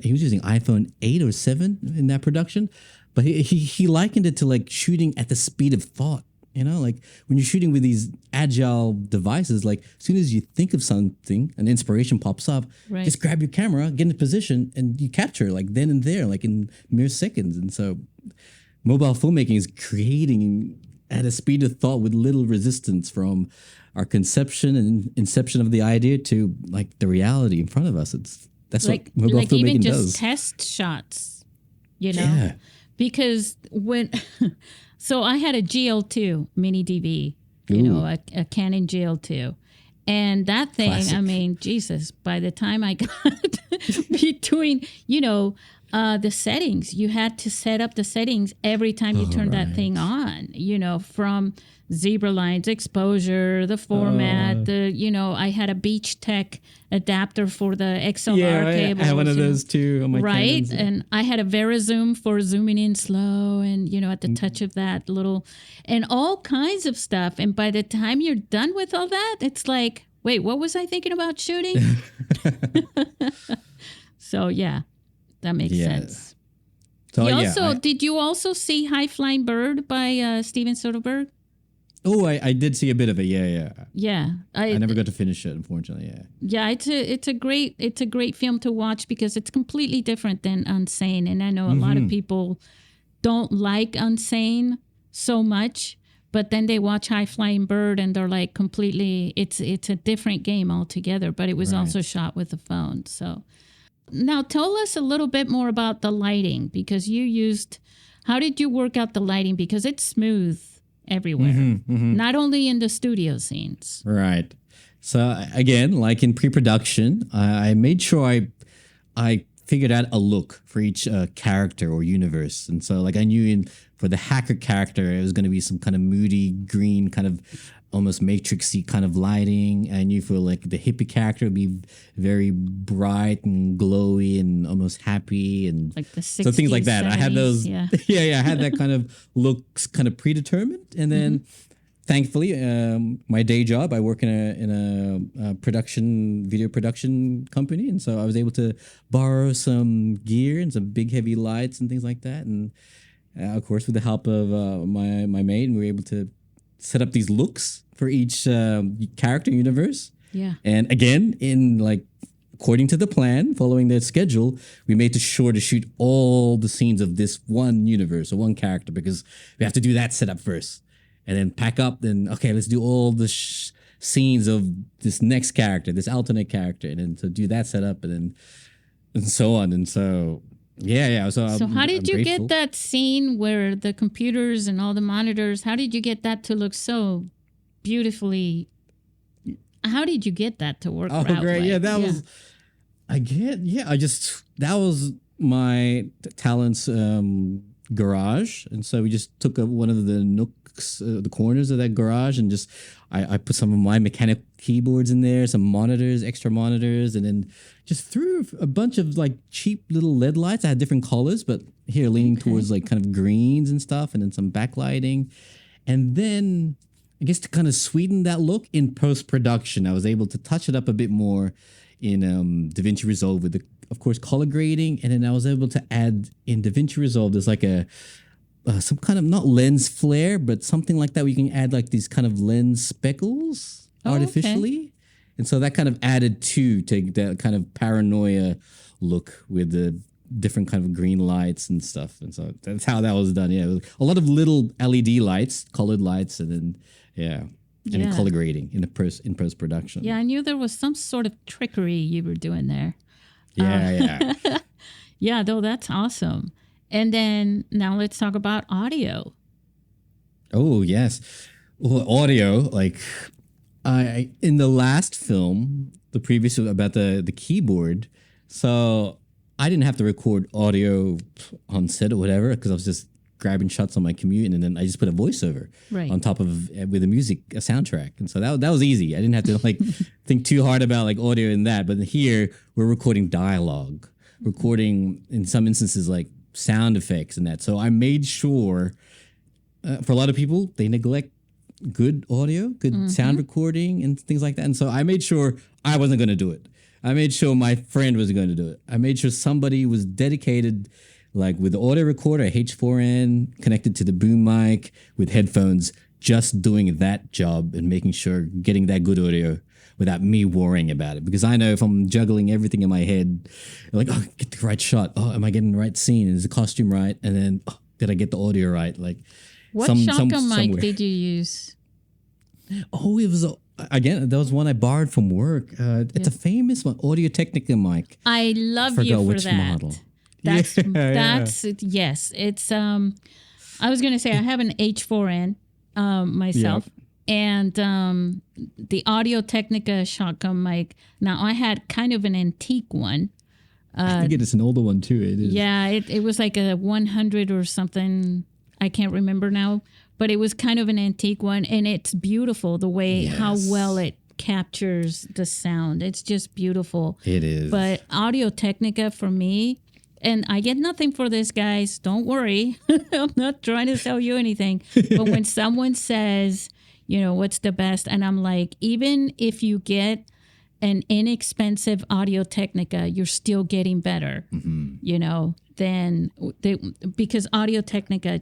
he was using iPhone 8 or 7 in that production, but he likened it to like shooting at the speed of thought. Like when you're shooting with these agile devices, like as soon as you think of something, an inspiration pops up, just grab your camera, get in position, and you capture like then and there, like in mere seconds. And so mobile filmmaking is creating at a speed of thought with little resistance from our conception and inception of the idea to like the reality in front of us. That's like, what mobile filmmaking even just does. Test shots, because so I had a GL2 mini DV, a Canon GL2. And that thing, Classic. I mean, Jesus, by the time I got between, the settings, you had to set up the settings every time you turned that thing on, from zebra lines, exposure, the format, I had a Beach Tech adapter for the XLR cable. I have one of those too on my right. Canons. And I had a VariZoom for zooming in slow and, at the touch of that little, and all kinds of stuff. And by the time you're done with all that, it's like, wait, what was I thinking about shooting? So, that makes sense. So, did you also see High Flying Bird by Steven Soderbergh? Oh, I did see a bit of it. Yeah. I never got to finish it, unfortunately. Yeah, it's a great film to watch because it's completely different than Unsane, and I know a lot of people don't like Unsane so much, but then they watch High Flying Bird and they're like completely. It's a different game altogether, but it was also shot with a phone. So now tell us a little bit more about the lighting because how did you work out the lighting because it's smooth everywhere, not only in the studio scenes. Right. So again, like in pre-production, I made sure I figured out a look for each character or universe. And so like I knew for the hacker character, it was going to be some kind of moody green kind of almost matrixy kind of lighting. I knew for like the hippie character would be very bright and glowy and almost happy and like the 60s, so things like that. 70s, I had those. Yeah. I had that kind of looks kind of predetermined. And then thankfully, my day job, I work in a video production company. And so I was able to borrow some gear and some big heavy lights and things like that. And of course, with the help of my mate, we were able to set up these looks for each character universe. Yeah. And again, in like according to the plan, following their schedule, we made sure to shoot all the scenes of this one universe or one character because we have to do that setup first, and then pack up. Then okay, let's do all the scenes of this next character, this alternate character, and then to do that setup, and so on. And so yeah. So how did I'm you grateful. get that scene where the computers and all the monitors? How did you get that to look so beautifully? How did you get that to work? Oh, great! Yeah, that was. That was my talent's garage, and so we just took one of the nooks, the corners of that garage, and just I put some of my mechanical keyboards in there, some monitors, extra monitors, and then just threw a bunch of like cheap little LED lights. I had different colors, but here leaning towards like kind of greens and stuff, and then some backlighting, and then I guess to kind of sweeten that look in post-production, I was able to touch it up a bit more in DaVinci Resolve with, of course, color grading. And then I was able to add in DaVinci Resolve, there's like some kind of, not lens flare, but something like that where you can add like these kind of lens speckles artificially. Okay. And so that kind of added to that kind of paranoia look with the different kind of green lights and stuff. And so that's how that was done. Yeah, a lot of little LED lights, colored lights, and then and color grading in post production. Yeah, I knew there was some sort of trickery you were doing there. Yeah. Yeah, though that's awesome. And then now let's talk about audio. Oh yes, well, audio. Like I in the last film, the previous about the keyboard. So I didn't have to record audio on set or whatever because I was just grabbing shots on my commute, and then I just put a voiceover on top of with a soundtrack, and so that was easy. I didn't have to like think too hard about like audio in that. But here we're recording dialogue, recording in some instances like sound effects and that. So I made sure for a lot of people they neglect good audio, good sound recording and things like that, and so I made sure I wasn't going to do it. I made sure my friend was going to do it. I made sure somebody was dedicated, like with the audio recorder, H4n, connected to the boom mic with headphones, just doing that job and making sure getting that good audio without me worrying about it. Because I know if I'm juggling everything in my head, like, oh, get the right shot. Oh, am I getting the right scene? Is the costume right? And then, oh, did I get the audio right? Like, what shotgun mic did you use? Oh, it was again, that was one I borrowed from work. It's a famous one, Audio-Technica mic. I love you for that. Model. That's yes. It's I was gonna say I have an H4n myself, and the Audio-Technica shotgun mic. Now I had kind of an antique one. I think it is an older one too. It is. Yeah, it was like a 100 or something. I can't remember now. But it was kind of an antique one, and it's beautiful the way how well it captures the sound. It's just beautiful. It is. But Audio-Technica for me, and I get nothing for this, guys. Don't worry. I'm not trying to sell you anything. But when someone says, what's the best? And I'm like, even if you get an inexpensive Audio-Technica, you're still getting better, because Audio-Technica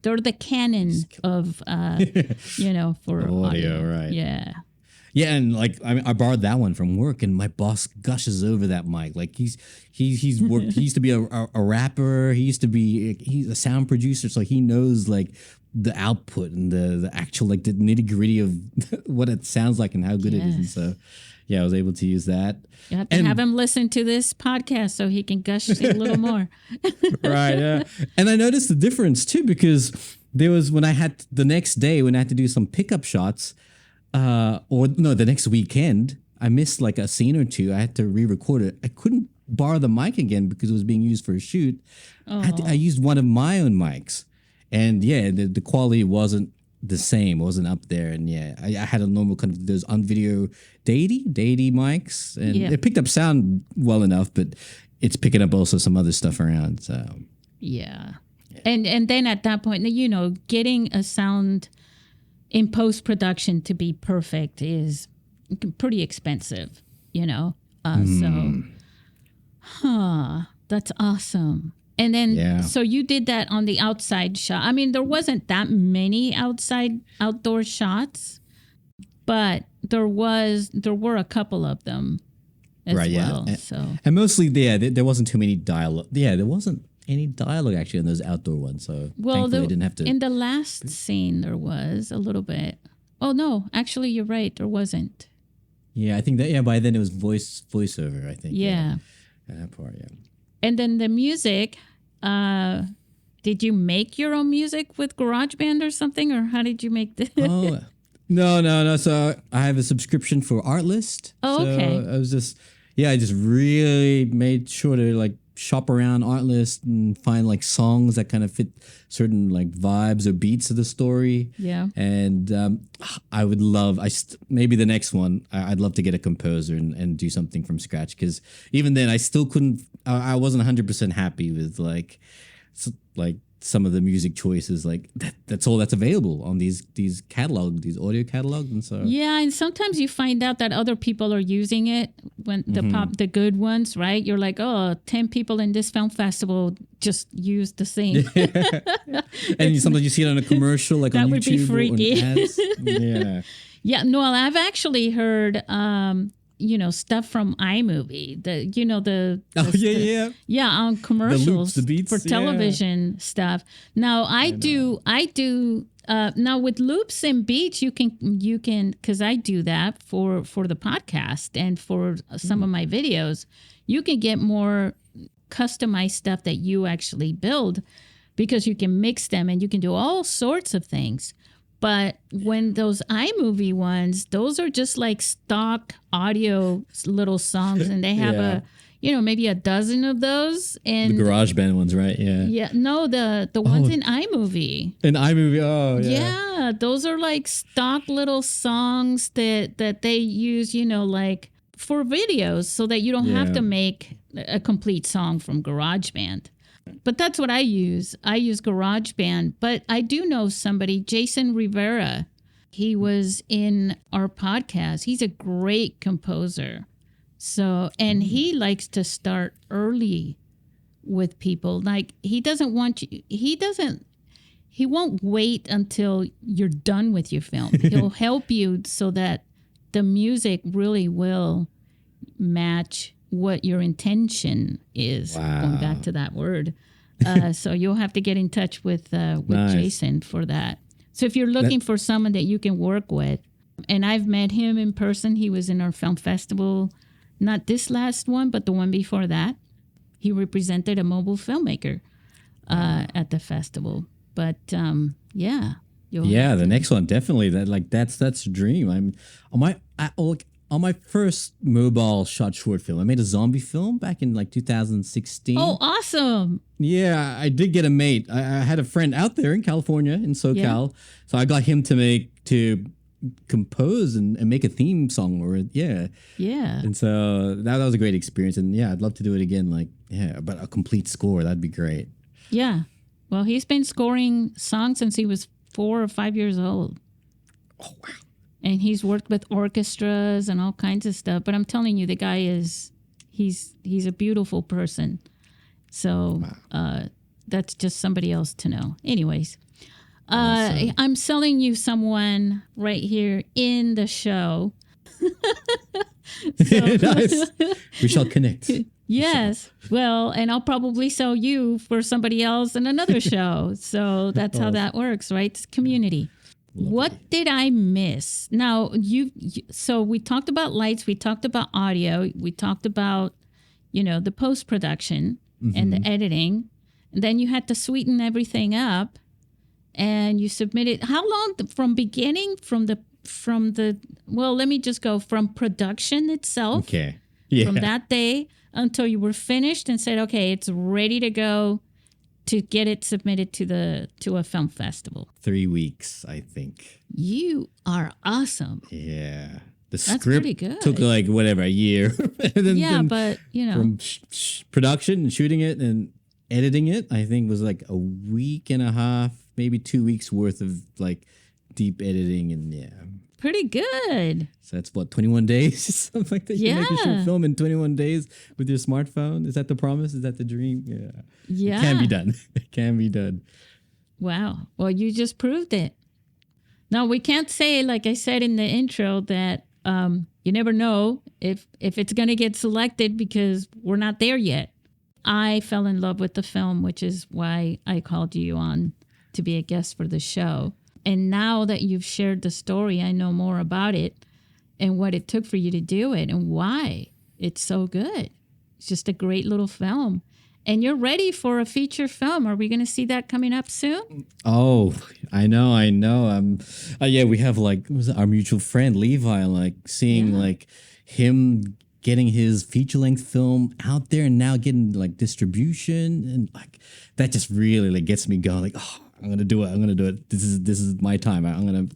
they're the canon of, for audio, right? Yeah. Yeah, and like I borrowed that one from work, and my boss gushes over that mic. Like he's worked. He used to be a rapper. He's a sound producer, so he knows like the output and the actual like the nitty gritty of what it sounds like and how good it is. And so, yeah, I was able to use that. You have to have him listen to this podcast so he can gush a little more. Right. Yeah. And I noticed the difference too, because there was when I had the next day when I had to do some pickup shots, the next weekend, I missed like a scene or two. I had to re-record it. I couldn't borrow the mic again because it was being used for a shoot. I used one of my own mics, and the quality wasn't the same. It wasn't up there, and I had a normal kind of those on video Deity mics, and it picked up sound well enough, but it's picking up also some other stuff around. So and then at that point, getting a sound in post production to be perfect is pretty expensive, So, that's awesome. And then, Yeah. so you did that on the outside shot. I mean, there wasn't that many outdoor shots, but there were a couple of them as well. Yeah. So, And mostly, there wasn't too many dialogue. Yeah, there wasn't any dialogue actually in those outdoor ones. So thankfully, I didn't have to. In the last scene, there was a little bit. Oh no, actually, you're right. There wasn't. Yeah, I think that. Yeah, by then it was voiceover. I think. Yeah. That part. Yeah. And then the music. Did you make your own music with GarageBand or something, or how did you make this? Oh, no. So I have a subscription for Artlist. Oh, okay. So I just really made sure to like shop around Artlist and find like songs that kind of fit certain like vibes or beats of the story. Yeah. And I would love, maybe the next one, I'd love to get a composer and do something from scratch. Because even then, I still couldn't, I wasn't 100% happy with like some of the music choices. Like that's all that's available on these catalog, these audio catalogs. And so yeah, and sometimes you find out that other people are using it when the good ones, right? You're like, oh, 10 people in this film festival just used the same. And sometimes you see it on a commercial, like that on would be YouTube freaky. or in ads. Yeah. Yeah, no, I've actually heard stuff from iMovie. On commercials the beats, for television stuff. Now I do now with loops and beats you can because I do that for the podcast and for some of my videos. You can get more customized stuff that you actually build because you can mix them and you can do all sorts of things. But when those iMovie ones, those are just like stock audio little songs, and they have maybe a dozen of those. And the GarageBand ones, right? Yeah. Yeah. No, the ones in iMovie. In iMovie, oh yeah. Yeah, those are like stock little songs that they use, like for videos, so that you don't have to make a complete song from GarageBand. But that's what I use. I use GarageBand. But I do know somebody, Jason Rivera. He was in our podcast. He's a great composer. So, and he likes to start early with people. Like he won't wait until you're done with your film. He'll help you so that the music really will match what your intention is. Wow. Going back to that word. So you'll have to get in touch with Nice. Jason for that. So if you're looking for someone that you can work with, and I've met him in person. He was in our film festival, not this last one, but the one before that. He represented a mobile filmmaker at the festival. But the next one definitely. That's a dream. On my first mobile shot short film, I made a zombie film back in 2016. Oh, awesome. Yeah, I did get a mate. I had a friend out there in California, in SoCal. So I got him to compose and make a theme song Yeah. And so that was a great experience. And yeah, I'd love to do it again. But a complete score, that'd be great. Yeah. Well, he's been scoring songs since he was 4 or 5 years old. Oh, wow. And he's worked with orchestras and all kinds of stuff. But I'm telling you, the guy he's a beautiful person. So that's just somebody else to know. Anyways, awesome. I'm selling you someone right here in the show. Nice. We shall connect. Yes. Well, and I'll probably sell you for somebody else in another show. So that's how that works, right? It's community. What did I miss? Now, so we talked about lights, we talked about audio, we talked about, the post-production and the editing. And then you had to sweeten everything up and you submitted. How long from beginning, from let me just go from production itself. Okay. Yeah. From that day until you were finished and said, okay, it's ready to go to get it submitted to a film festival. 3 weeks, I think. You are awesome. Yeah. The That's script pretty good. took a year. But from production and shooting it and editing it, I think was a week and a half, maybe 2 weeks worth of deep editing and Pretty good. So that's what, 21 days? Something like that. You can make a short film in 21 days with your smartphone. Is that the promise? Is that the dream? Yeah. Yeah. It can be done. It can be done. Wow. Well, you just proved it. Now, we can't say, like I said in the intro, that you never know if it's going to get selected because we're not there yet. I fell in love with the film, which is why I called you on to be a guest for the show. And now that you've shared the story, I know more about it and what it took for you to do it and why it's so good. It's just a great little film. And you're ready for a feature film. Are we going to see that coming up soon? Oh, I know. We have our mutual friend Levi, seeing him getting his feature length film out there and now getting distribution, and that just really gets me going. I'm gonna do it. This is my time. I'm gonna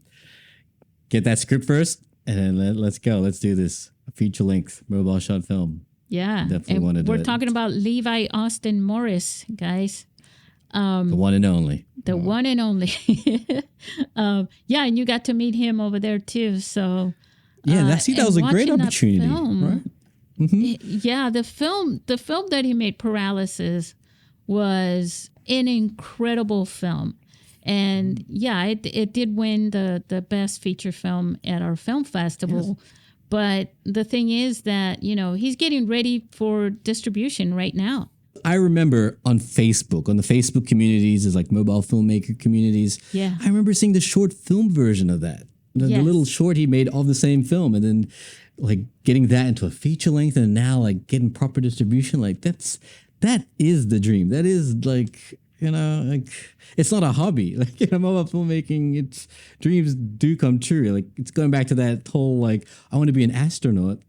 get that script first, and then let's go. Let's do this. A feature length mobile shot film. Yeah, definitely want to do it. We're talking about Levi Austin Morris, guys. The one and only. The one and only. And you got to meet him over there too. So that was a great opportunity, right? Mm-hmm. The film that he made, Paralysis, was an incredible film. And it did win the best feature film at our film festival. Yes. But the thing is that, he's getting ready for distribution right now. I remember on the Facebook communities, there's mobile filmmaker communities. Yeah. I remember seeing the short film version of that. The little short he made of the same film, and then getting that into a feature length, and now getting proper distribution. That is the dream. That is it's not a hobby. Mobile filmmaking, it's dreams do come true. It's going back to that whole I want to be an astronaut.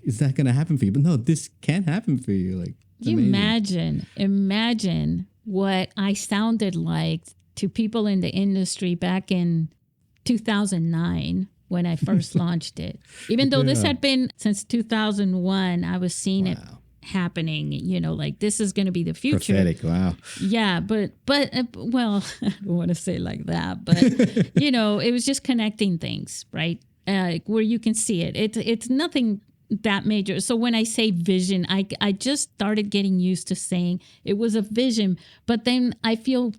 Is that going to happen for you? But no, this can happen for you. You imagine what I sounded like to people in the industry back in 2009 when I first launched it. Even though this had been since 2001, I was seeing it happening, this is going to be the future. Prophetic, wow. Yeah, but well, I don't want to say like that, but it was just connecting things, right? Where you can see it. It's nothing that major. So when I say vision, I just started getting used to saying it was a vision, but then I feel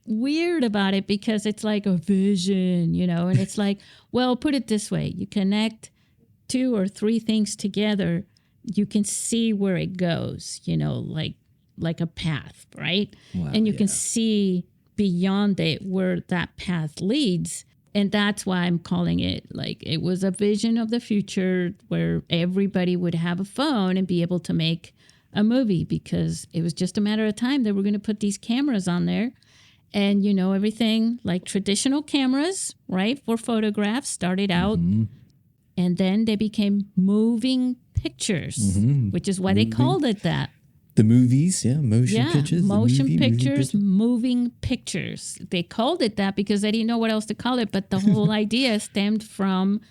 weird about it because it's like a vision, and it's well, put it this way, you connect 2 or 3 things together, you can see where it goes, like a path, right? Wow, and you can see beyond it where that path leads. And that's why I'm calling it it was a vision of the future where everybody would have a phone and be able to make a movie, because it was just a matter of time that we're going to put these cameras on there. And, everything like traditional cameras, right, for photographs started out. Mm-hmm. And then they became moving pictures, which is why they called it that. The movies, motion pictures. Motion pictures, moving pictures. They called it that because they didn't know what else to call it. But the whole idea stemmed from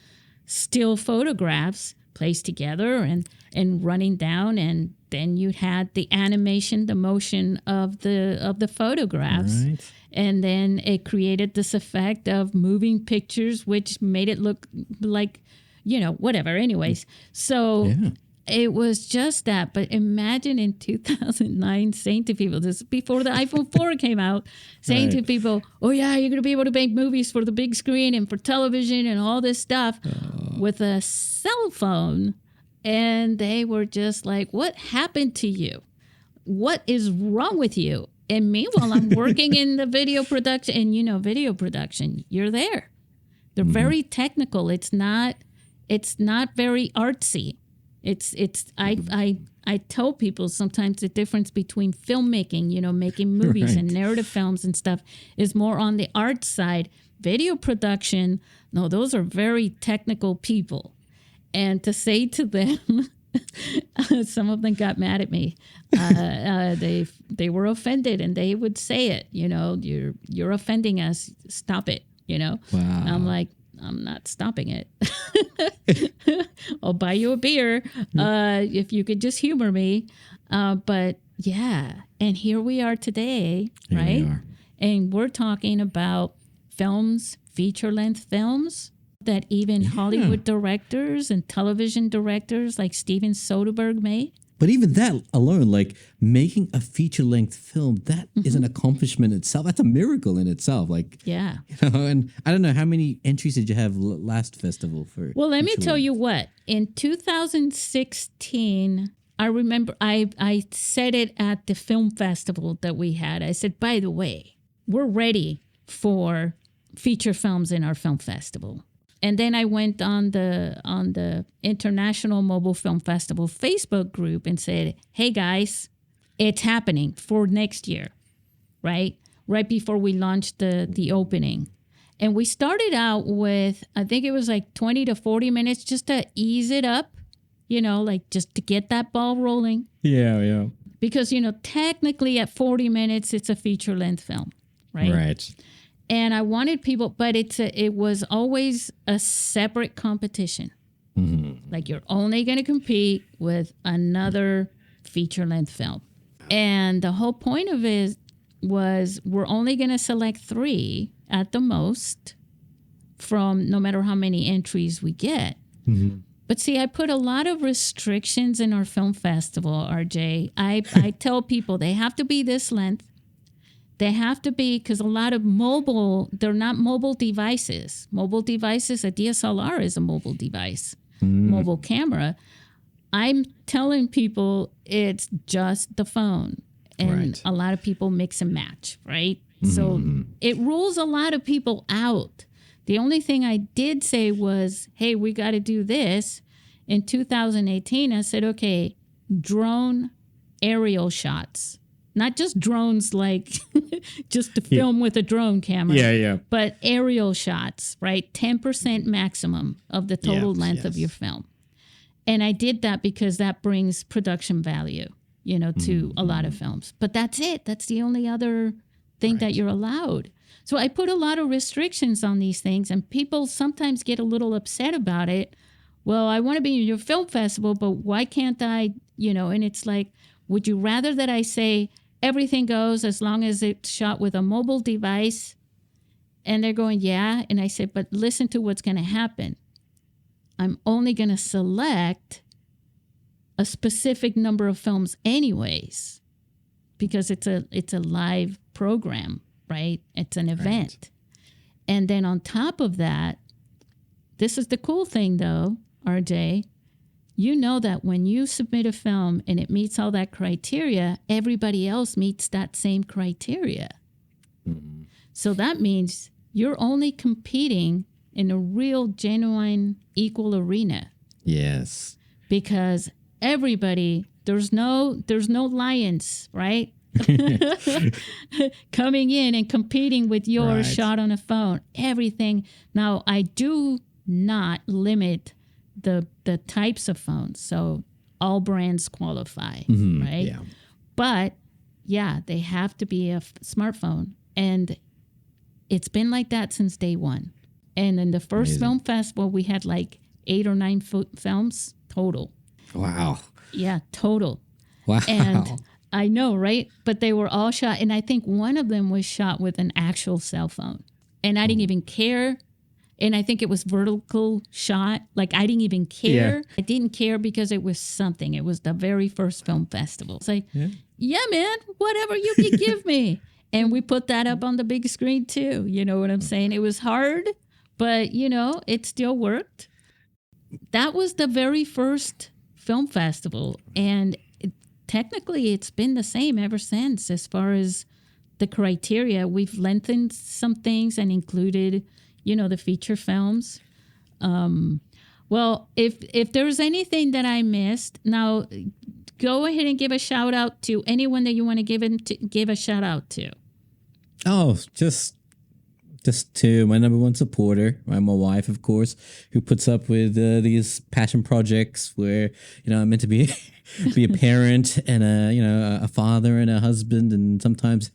still photographs placed together and running down, and then you had the animation, the motion of the photographs. Right. And then it created this effect of moving pictures, which made it look like, whatever. Anyways, so it was just that. But imagine in 2009 saying to people, this is before the iPhone 4 came out, saying to people, oh, yeah, you're going to be able to make movies for the big screen and for television and all this stuff with a cell phone. And they were just like, what happened to you? What is wrong with you? And meanwhile, I'm working in the video production, and video production, you're there. They're very technical. It's not very artsy. I tell people sometimes the difference between filmmaking, making movies and narrative films and stuff, is more on the art side. Video production, no, those are very technical people. And to say to them, some of them got mad at me. They were offended, and they would say it. You're offending us. Stop it. Wow. And I'm like, I'm not stopping it. I'll buy you a beer if you could just humor me. But yeah, and here we are today, right? And we're talking about films, feature-length films that even Hollywood directors and television directors like Steven Soderbergh made. But even that alone, like making a feature-length film, that is an accomplishment itself. That's a miracle in itself. Like, Yeah. And I don't know, how many entries did you have last festival for? Well, let me tell you what. In 2016, I remember I said it at the film festival that we had. I said, by the way, we're ready for feature films in our film festival. And then I went on the International Mobile Film Festival Facebook group and said, hey guys, it's happening for next year, right? Right before we launched the opening. And we started out with, I think it was like 20 to 40 minutes just to ease it up, like just to get that ball rolling. Yeah. Because, technically at 40 minutes, it's a feature length film, right? Right. And I wanted people, but it was always a separate competition. Mm-hmm. Like you're only going to compete with another feature-length film. And the whole point of it was we're only going to select 3 at the most from no matter how many entries we get. Mm-hmm. But see, I put a lot of restrictions in our film festival, RJ. I tell people they have to be this length. They have to be, because a lot of they're not mobile devices. Mobile devices, a DSLR is a mobile device, mobile camera. I'm telling people it's just the phone. And a lot of people mix and match, right? Mm-hmm. So it rules a lot of people out. The only thing I did say was, hey, we got to do this. In 2018, I said, okay, drone aerial shots. Not just drones, like just to film with a drone camera. Yeah. But aerial shots, right? 10% maximum of the total length of your film. And I did that because that brings production value, to a lot of films. But that's it. That's the only other thing that you're allowed. So I put a lot of restrictions on these things, and people sometimes get a little upset about it. Well, I want to be in your film festival, but why can't I, and it's like, would you rather that I say everything goes as long as it's shot with a mobile device? And they're going, yeah. And I said, but listen to what's going to happen. I'm only going to select a specific number of films anyways, because it's a live program, right? It's an event. Right. And then on top of that, this is the cool thing though, RJ, that when you submit a film and it meets all that criteria, everybody else meets that same criteria. Mm-hmm. So that means you're only competing in a real, genuine, equal arena. Yes. Because everybody, there's no lions, right? Coming in and competing with your shot on a phone. Everything. Now, I do not limit the types of phones. So all brands qualify, right? Yeah. But they have to be a smartphone. And it's been like that since day one. And in the first film festival, we had like 8 or 9 films total. Wow. Yeah, total. Wow. And I know, right? But they were all shot. And I think one of them was shot with an actual cell phone. And I didn't even care. And I think it was vertical shot. Like, I didn't even care. Yeah. I didn't care because it was something. It was the very first film festival. It's like, yeah man, whatever you can give me. And we put that up on the big screen too. You know what I'm saying? It was hard, but, it still worked. That was the very first film festival. And technically, it's been the same ever since as far as the criteria. We've lengthened some things and included the feature films. Well, if there's anything that I missed, now go ahead and give a shout out to anyone that you want to give a shout out to. Oh, just to my number one supporter, my wife, of course, who puts up with these passion projects where I'm meant to be a parent and a father and a husband, and sometimes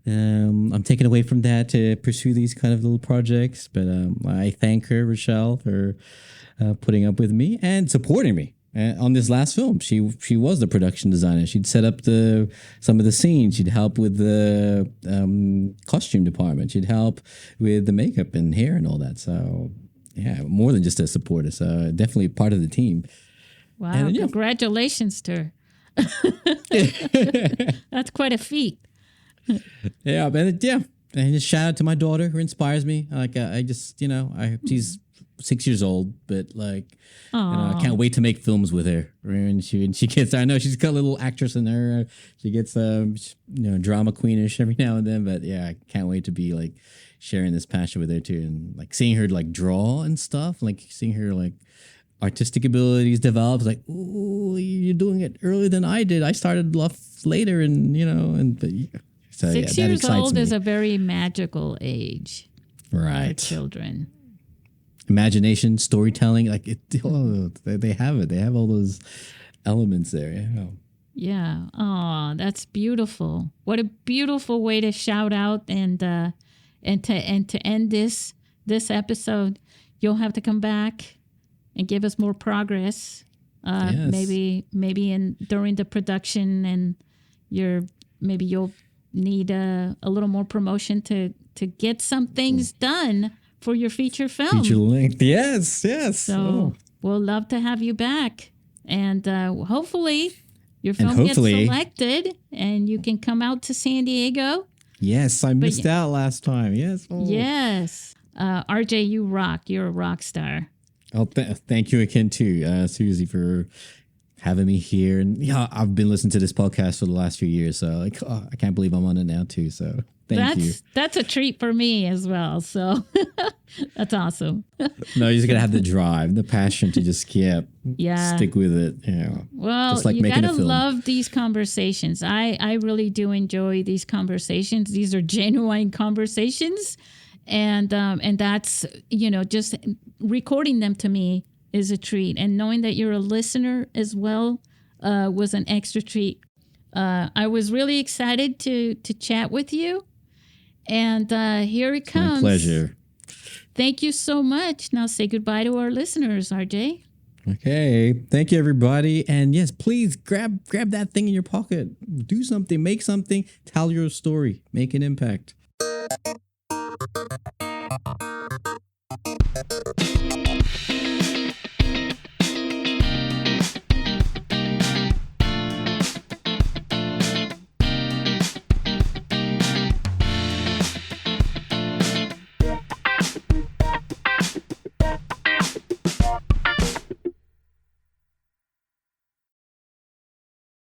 I'm taken away from that to pursue these kind of little projects. But I thank her, Rochelle, for putting up with me and supporting me. on this last film. She was the production designer. She'd set up some of the scenes. She'd help with the costume department. She'd help with the makeup and hair and all that. So yeah, more than just a supporter. So definitely part of the team. Wow! And, congratulations to her. That's quite a feat. Yeah, and just shout out to my daughter who inspires me. Like I just she's 6 years old, but like I can't wait to make films with her. And she gets, I know she's got a little actress in her. She gets drama queenish every now and then, but yeah, I can't wait to be like sharing this passion with her too, and like seeing her like draw and stuff, like seeing her like artistic abilities develop. Like, ooh, you're doing it earlier than I did. I started later, so 6 years old is a very magical age, right? For children. Imagination, storytelling, like they have it. They have all those elements there. Yeah. Yeah. Oh, that's beautiful. What a beautiful way to shout out and to end this episode. You'll have to come back and give us more progress. Yes. Maybe during the production, and maybe you'll need a little more promotion to get some things done for your feature film. Feature length, yes. So we'll love to have you back, and hopefully your film gets selected, and you can come out to San Diego. Yes, I missed out last time. Yes. Oh. Yes. RJ, you rock. You're a rock star. Oh, thank you again too, Susie, for having me here. And yeah, I've been listening to this podcast for the last few years, so like I can't believe I'm on it now too. So thank you. That's a treat for me as well. So that's awesome. No, you're just gonna have the drive, the passion to just stick with it. Well, just like you making gotta a film. love these conversations. I really do enjoy these conversations. These are genuine conversations, and that's just recording them to me is a treat, and knowing that you're a listener as well was an extra treat. I was really excited to chat with you, and here it comes. My pleasure. Thank you so much. Now say goodbye to our listeners, RJ. Okay. Thank you, everybody. And yes, please grab that thing in your pocket. Do something. Make something. Tell your story. Make an impact.